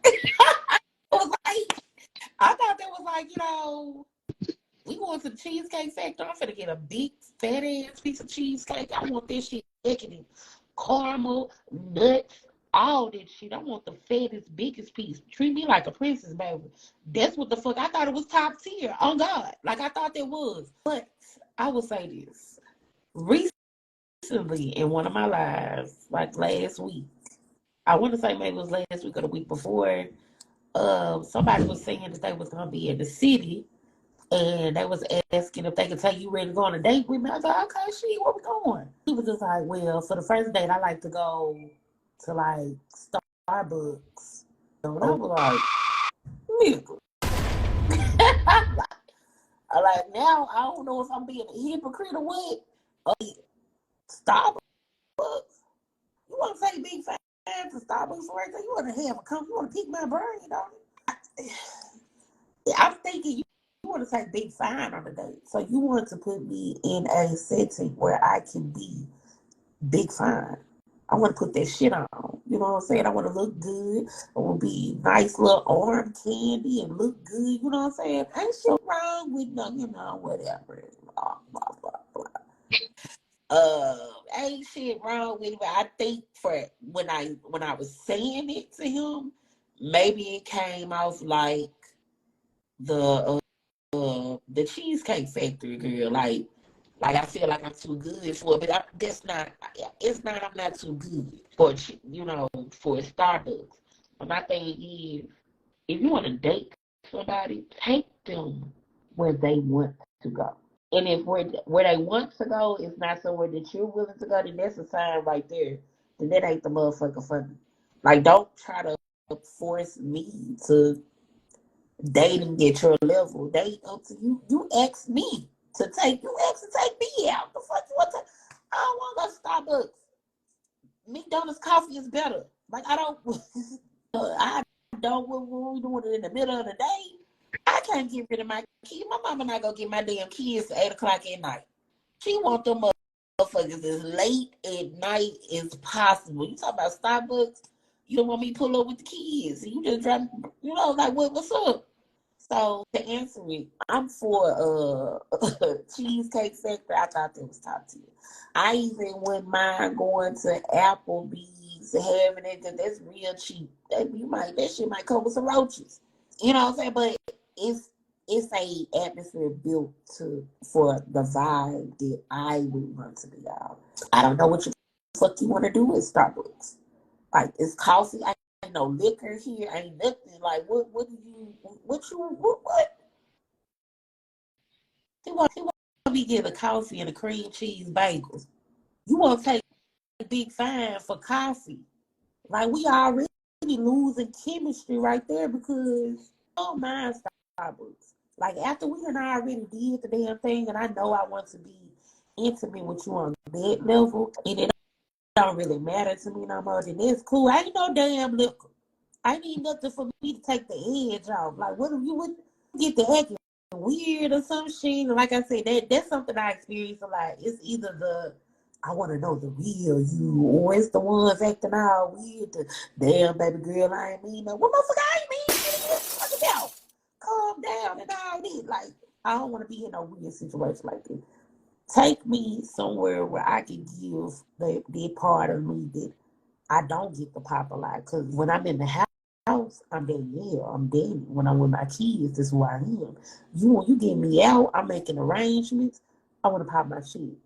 we going to the Cheesecake Factory. I'm finna get a big fat ass piece of cheesecake. I want this shit decadent, caramel, nuts, all that shit. I want the fattest, biggest piece. Treat me like a princess, baby. That's what the fuck. I thought it was top tier. On God, like I thought it was. But I will say this: recently, in one of my lives, like last week, I want to say maybe it was last week or the week before, somebody was saying that they was gonna be in the city, and they was asking if they could take you ready to go on a date with me. I was like, okay, shit, where we going? He was just like, well, for the first date, I like to go to like Starbucks. And I was like, nigga. I like, now I don't know if I'm being a hypocrite or what. Starbucks. Starbucks? You want to take big fans to Starbucks for everything? You want to have a company? You want to pick my brain, don't you? I'm thinking you want to take big fine on the date. So you want to put me in a setting where I can be big fine. I want to put that shit on. You know what I'm saying? I want to look good. I want to be nice little arm candy and look good. You know what I'm saying? Ain't shit wrong with no, whatever. Blah, blah, blah, blah. Ain't shit wrong with it. But I think for when I was saying it to him, maybe it came off like the Cheesecake Factory girl. Like I feel like I'm too good for it, but that's not. It's not. I'm not too good for for Starbucks. But my thing is, if you want to date somebody, take them where they want to go. And if where they want to go is not somewhere that you're willing to go, then that's a sign right there. Then that ain't the motherfucker for me. Like, don't try to force me to dating at your level. They up to you. You asked me to take me out. The fuck you want to? I don't want to go to Starbucks. McDonald's coffee is better. Like I don't when we doing it in the middle of the day. I can't get rid of my kids. My mama not gonna get my damn kids at 8:00 at night. She want them motherfuckers as late at night as possible. You talk about Starbucks, you don't want me to pull up with the kids. You just drive, like what's up? So to answer it, I'm for Cheesecake Factory. I thought that was top tier. I even wouldn't mind going to Applebee's, having it, because that's real cheap. That shit might come with some roaches. You know what I'm saying? But it's a atmosphere built for the vibe that I would want to be out. I don't know what the fuck you want to do with Starbucks. Like, it's coffee. I ain't no liquor here. Ain't nothing. Like, what He want me to get a coffee and a cream cheese bagels. You want to take a big fine for coffee. Like, we already losing chemistry right there because I don't mind Starbucks. Like, after we done already did the damn thing, and I know I want to be intimate with you on that level, and it don't really matter to me no more, then it's cool. I ain't no damn liquor. I need nothing for me to take the edge off. Like, what if you would get the acting weird or some shit? Like I said, that's something I experience a lot. It's either I want to know the real you, or it's the ones acting all weird. Damn, baby girl, I ain't mean no. Well, motherfucker, I ain't mean shit. Fuck it out. Calm down and all this. Like, I don't want to be in a weird situation like this. Take me somewhere where I can give the part of me that I don't get the pop a lot. Because when I'm in the house, I'm dead. Yeah, I'm dead. When I'm with my kids, that's who I am. When you get me out, I'm making arrangements. I want to pop my shit.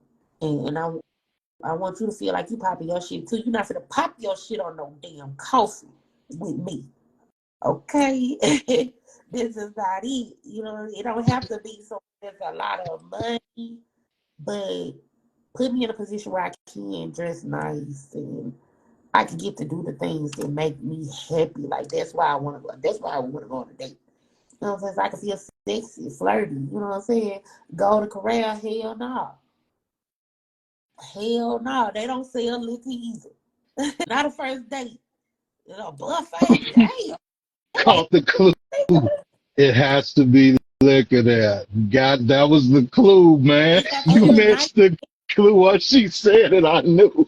And I want you to feel like you popping your shit too. You're not gonna pop your shit on no damn coffee with me. Okay? This is not it. It don't have to be so there's a lot of money, but put me in a position where I can dress nice and I can get to do the things that make me happy. Like, that's why I want to go. That's why I want to go on a date. You know what I'm saying? So I can feel sexy, flirty. You know what I'm saying? Go to Corral, hell no. Hell no. They don't sell liquor either. Not a first date. Buffet. Damn. Caught the clue. It has to be liquor there. God, that was the clue, man. It's got to You be a nice missed the clue. What she said, and I knew.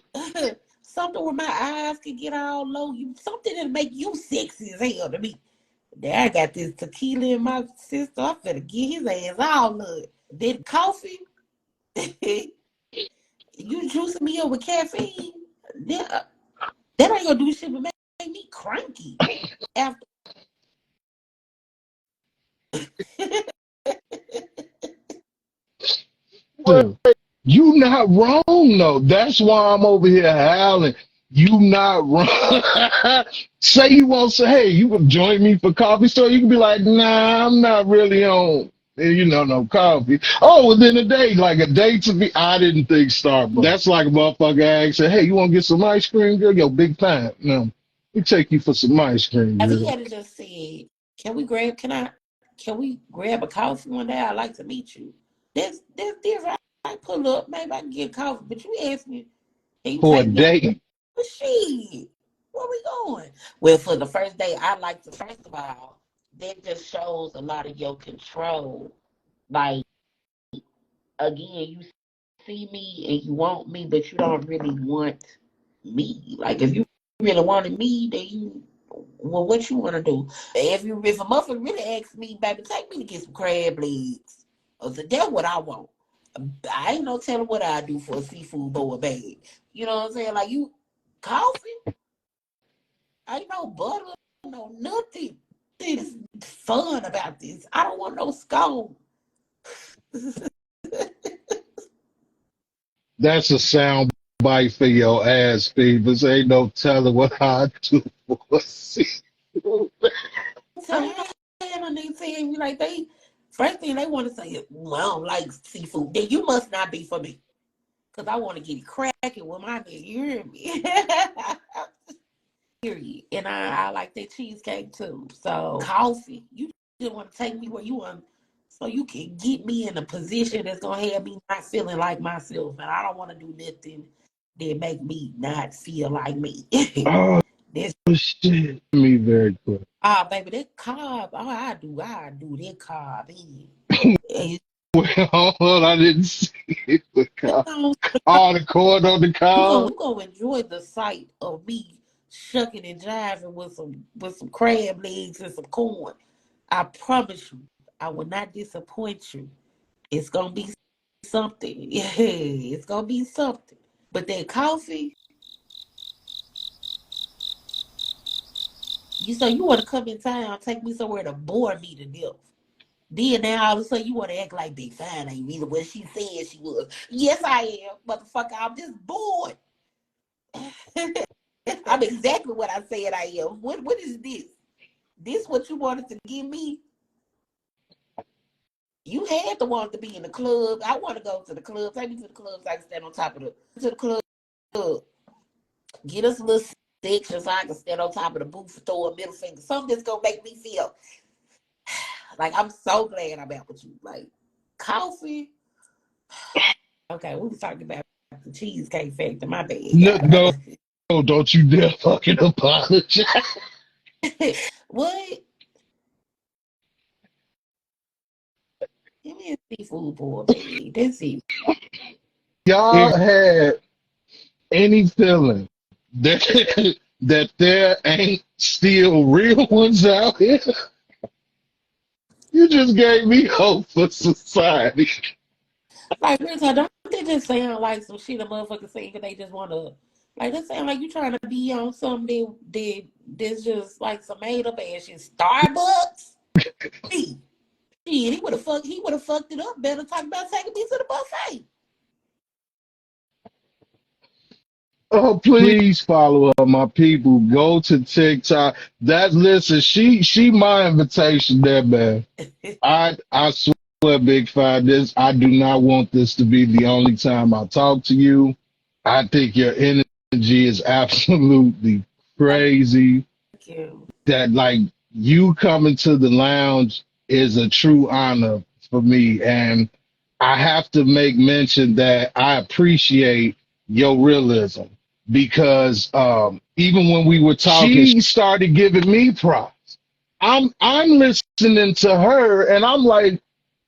something where my eyes can get all low. Something that make you sexy as hell to me. There, I got this tequila in my system. I'm finna get his ass all up. Then coffee. You juicing me up with caffeine. That ain't gonna do shit but make me cranky. After You not wrong though. That's why I'm over here howling. You not wrong. Say you won't say, hey, you can join me for coffee store. You can be like, nah, I'm not really on, no coffee. Oh, within a day, like a day to be, I didn't think Starbucks. That's like a motherfucker asking, hey, you want to get some ice cream, girl? Yo, big time. No, we take you for some ice cream, if he girl. had just said, can we grab a coffee one day? I'd like to meet you. That's different. I pull up, maybe I can get coffee. But you ask me, He for a take me out date. for shit. Where we going? Well, for the first day, I like to, first of all, that just shows a lot of your control. Like, again, you see me and you want me, but you don't really want me. Like, if you really wanted me, then you, well, what you want to do? If a motherfucker really asks me, baby, take me to get some crab legs, I said, that's what I want. I ain't no telling what I do for a seafood bowl or bag. You know what I'm saying? Like, you, coffee, ain't no butter, no nothing. It's fun about this. I don't want no scone. That's a sound bite for your ass, Phoebus. Ain't no telling what I do for a seafood. So you know, they saying you like they first thing they want to say is, well, I don't like seafood. Then you must not be for me, cause I want to get it cracking with my nigga. You hear me? Period. And I like that cheesecake too. So coffee, you just want to take me where you want, so you can get me in a position that's gonna have me not feeling like myself, and I don't want to do nothing that make me not feel like me. Oh That's shit. Me very quick. baby, that carb. Oh, I do that carb in. And Well, hold on, I didn't see it. you All the corn on the cob. gonna enjoy the sight of me shucking and jiving with some crab legs and some corn. I promise you, I will not disappoint you. It's gonna be something. Yeah, it's gonna be something. But that coffee, you want to come in town, take me somewhere to bore me to death. Then now all of a sudden you want to act like Big Fine ain't either what she said she was. Yes, I am, motherfucker. I'm just bored. I'm exactly what I said I am. What is this? This what you wanted to give me? You had to want to be in the club. I want to go to the club. Take me to the club so I can stand on top of the club. Get us a little section so I can stand on top of the booth and throw a middle finger. Something that's gonna make me feel like I'm so glad I'm out with you. Like coffee. Okay, we was talking about the Cheesecake Factory. My bad, No, y'all. don't you dare fucking apologize. What? Give me a seafood bowl, baby. That's it. Y'all If had any feeling that that there ain't still real ones out here, you just gave me hope for society. Like, real talk, don't they just sound like some shit a motherfucker saying because they just want to, like, they sound like you trying to be on something that's just like some made up ass shit. Starbucks? Shit, he would have fucked it up better talking about taking me to the buffet. Oh, please follow up, my people. Go to TikTok. That listen, she my invitation there, man. I swear, Big Five, this I do not want this to be the only time I talk to you. I think your energy is absolutely Thank crazy. you. That like you coming to the lounge is a true honor for me, and I have to make mention that I appreciate your realism because even when we were talking, she started giving me props. I'm listening to her, and I'm like,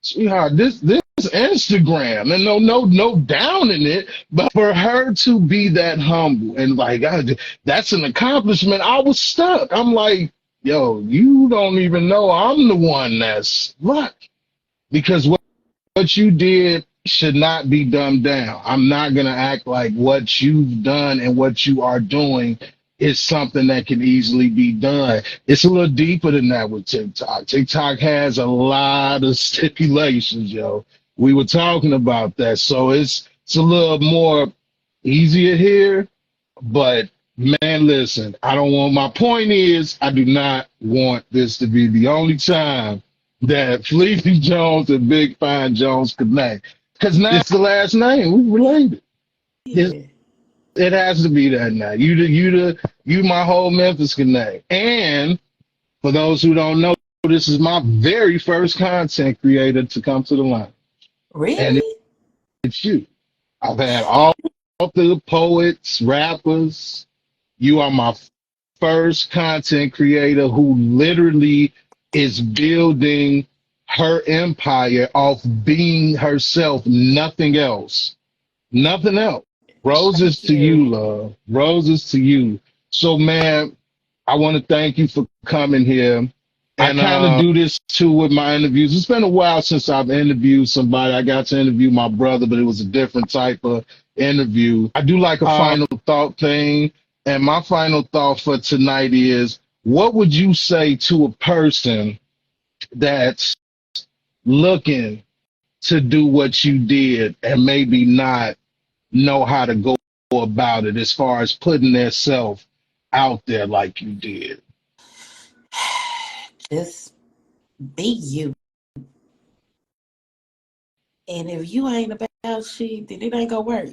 sweetheart, this Instagram, and no down in it, but for her to be that humble and like that's an accomplishment. I was stuck. I'm like, yo, you don't even know I'm the one that's lucky because what you did should not be dumbed down. I'm not going to act like what you've done and what you are doing is something that can easily be done. It's a little deeper than that with TikTok. TikTok has a lot of stipulations, yo. We were talking about that. So it's a little more easier here, but man, listen, I don't want my point is I do not want this to be the only time that Fleety Jones and Big Fine Jones connect. Because now it's the last name. We related. It, Yeah. it has to be that now. You my whole Memphis connect. And for those who don't know, this is my very first content creator to come to the line. And Really? it's you. I've had all author, poets, rappers. You are my first content creator who literally is building her empire off being herself, nothing else. Nothing else. Roses Thank to you, you. love. Roses to you. So, man, I want to thank you for coming here. I And kind of do this too with my interviews. It's been a while since I've interviewed somebody. I got to interview my brother, but it was a different type of interview. I do like a final thought thing. And my final thought for tonight is what would you say to a person that's looking to do what you did and maybe not know how to go about it as far as putting their self out there like you did? Just be you. And if you ain't about shit, then it ain't gonna work.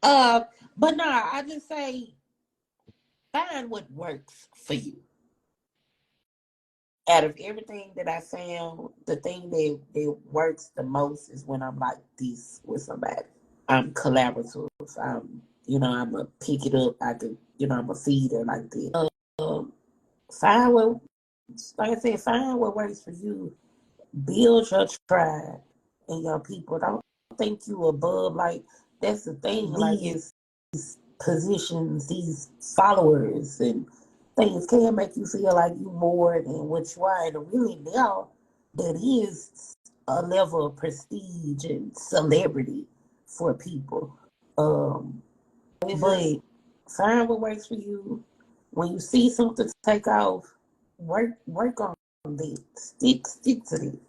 But nah, I just say find what works for you. Out of everything that I found, the thing that works the most is when I'm like this with somebody. I'm collaborative. I'm a pick it up. I'm a feeder like that. Find what, like I said, find what works for you. Build your tribe and your people. Don't think you above. Like that's the thing. Like it's these positions, these followers, and things can make you feel like you more than what you are. And really now, that is a level of prestige and celebrity for people. But find what works for you. When you see something take off, work on it. Stick to it.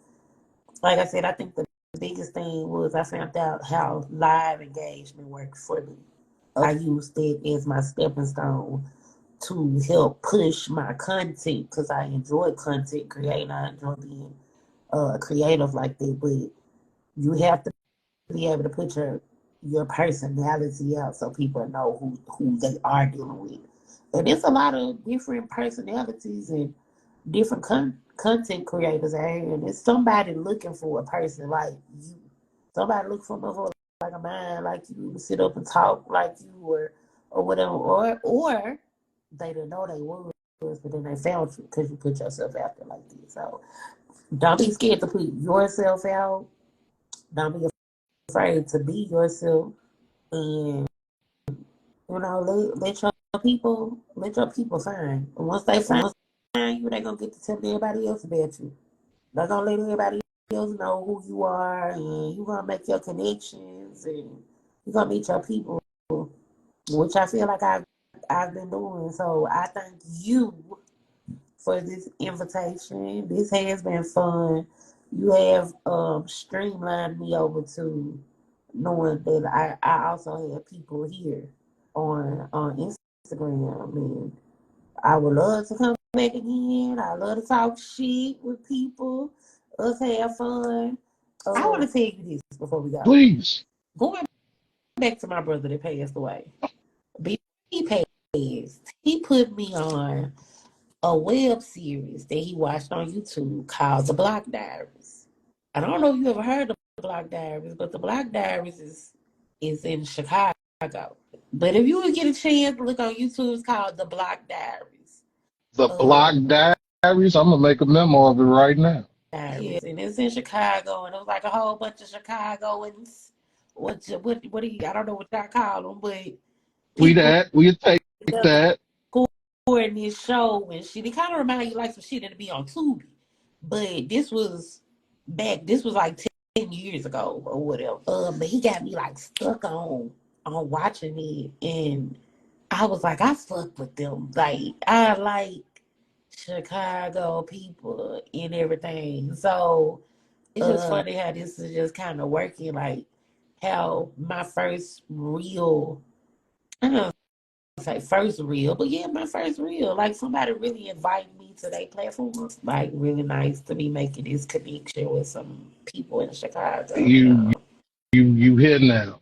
Like I said, I think the biggest thing was I found out how live engagement worked for me. I used it as my stepping stone to help push my content because I enjoy content creating. I enjoy being creative like that. But you have to be able to put your personality out so people know who they are dealing with. And there's a lot of different personalities and different content creators out here, and it's somebody looking for a person like you. Somebody looking for a motherfucker like a man, like you, to sit up and talk like you, or whatever, or they didn't know they was, but then they found you because you put yourself out there like this. So don't be scared to put yourself out. Don't be afraid to be yourself, and let your people find. And once they find you, they're gonna get to tell everybody else about you. They're gonna let everybody else know who you are, and you're gonna make your connections, and you're gonna meet your people, which I feel like I've been doing. So I thank you for this invitation. This has been fun. You have streamlined me over to knowing that I also have people here on Instagram, and I would love to come back again. I love to talk shit with people. Us have fun. I want to tell you this before we go. Please. Going back to my brother that passed away. Before he passed, he put me on a web series that he watched on YouTube called The Block Diaries. I don't know if you ever heard of The Block Diaries, but The Block Diaries is in Chicago. But if you would get a chance to look on YouTube, it's called The Block Diaries. The Block Diaries. I'm gonna make a memo of it right now. Yeah, and it's in Chicago, and it was like a whole bunch of Chicagoans. What do you? I don't know what y'all call them, but We take that. In this show and shit. It kind of remind you like some shit that'd be on Tubi, but this was like 10 years ago or whatever. But he got me like stuck on watching it, and I was like, I fuck with them. Like I like Chicago people and everything. So it's just funny how this is just kind of working. Like how my first real, I don't know, say first real, but yeah, my first real. Like somebody really invited me to their platform. Like really nice to be making this connection with some people in Chicago. You here now.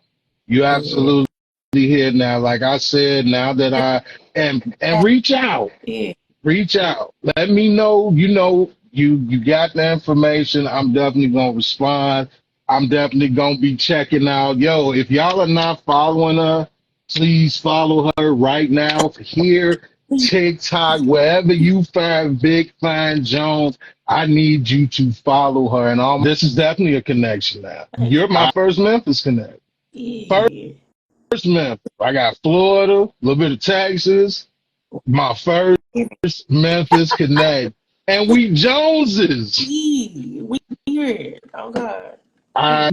You absolutely here now. Like I said, now that and reach out. Yeah. Reach out. Let me know. You got the information. I'm definitely gonna respond. I'm definitely gonna be checking out. Yo, if y'all are not following her, please follow her right now here, TikTok, wherever you find Big Fine Jones. I need you to follow her. And all this is definitely a connection now. Thank You're you. my first Memphis connect. Yeah. First Memphis. I got Florida, a little bit of Texas. My first Memphis connect. And we Joneses. Yeah. Weird. Oh God. I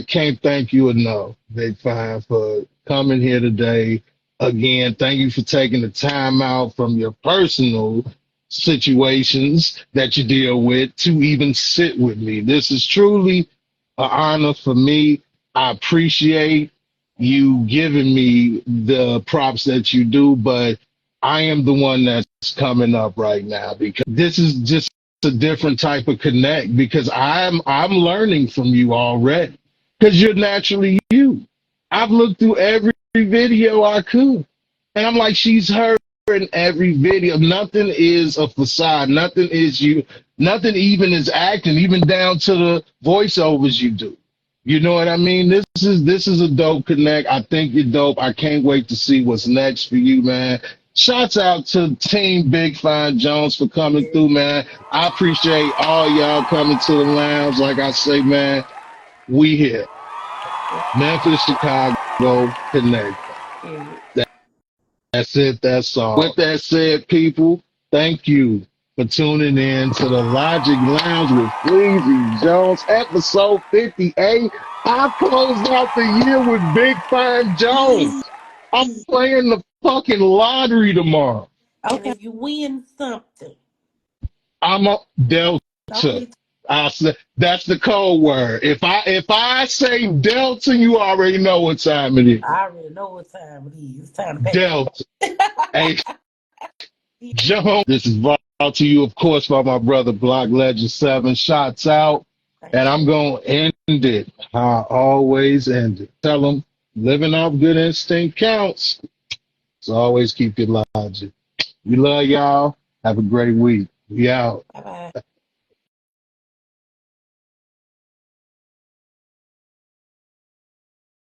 can't thank you enough, Big Fine, for coming here today. Again, thank you for taking the time out from your personal situations that you deal with to even sit with me. This is truly an honor for me. I appreciate you giving me the props that you do, but I am the one that's coming up right now because this is just a different type of connect because I'm learning from you already because you're naturally you. I've looked through every video I could, and I'm like, she's her in every video. Nothing is a facade. Nothing is you. Nothing even is acting, even down to the voiceovers you do. You know what I mean? This is a dope connect. I think you're dope. I can't wait to see what's next for you, man. Shouts out to Team Big Fine Jones for coming through, man. I appreciate all y'all coming to the lounge. Like I say, man, we here. Memphis, Chicago, connect. Yeah. That's it. That's all. With that said, people, thank you for tuning in to the Logic Lounge with Fleazy Jones, episode 58. I closed out the year with Big Fine Jones. I'm playing the fucking lottery tomorrow. Okay. And if you win something, I'm a Delta. don't I say that's the code word. If I say Delta, you already know what time it is. I already know what time it is. It's time to pay. Delta. Hey, Jones. This is brought to you, of course, by my brother Block Legend 7. Shots out. And I'm going to end it how I always end it. Tell them living off good instinct counts. So always keep your logic. We love y'all. Have a great week. We out. Bye-bye.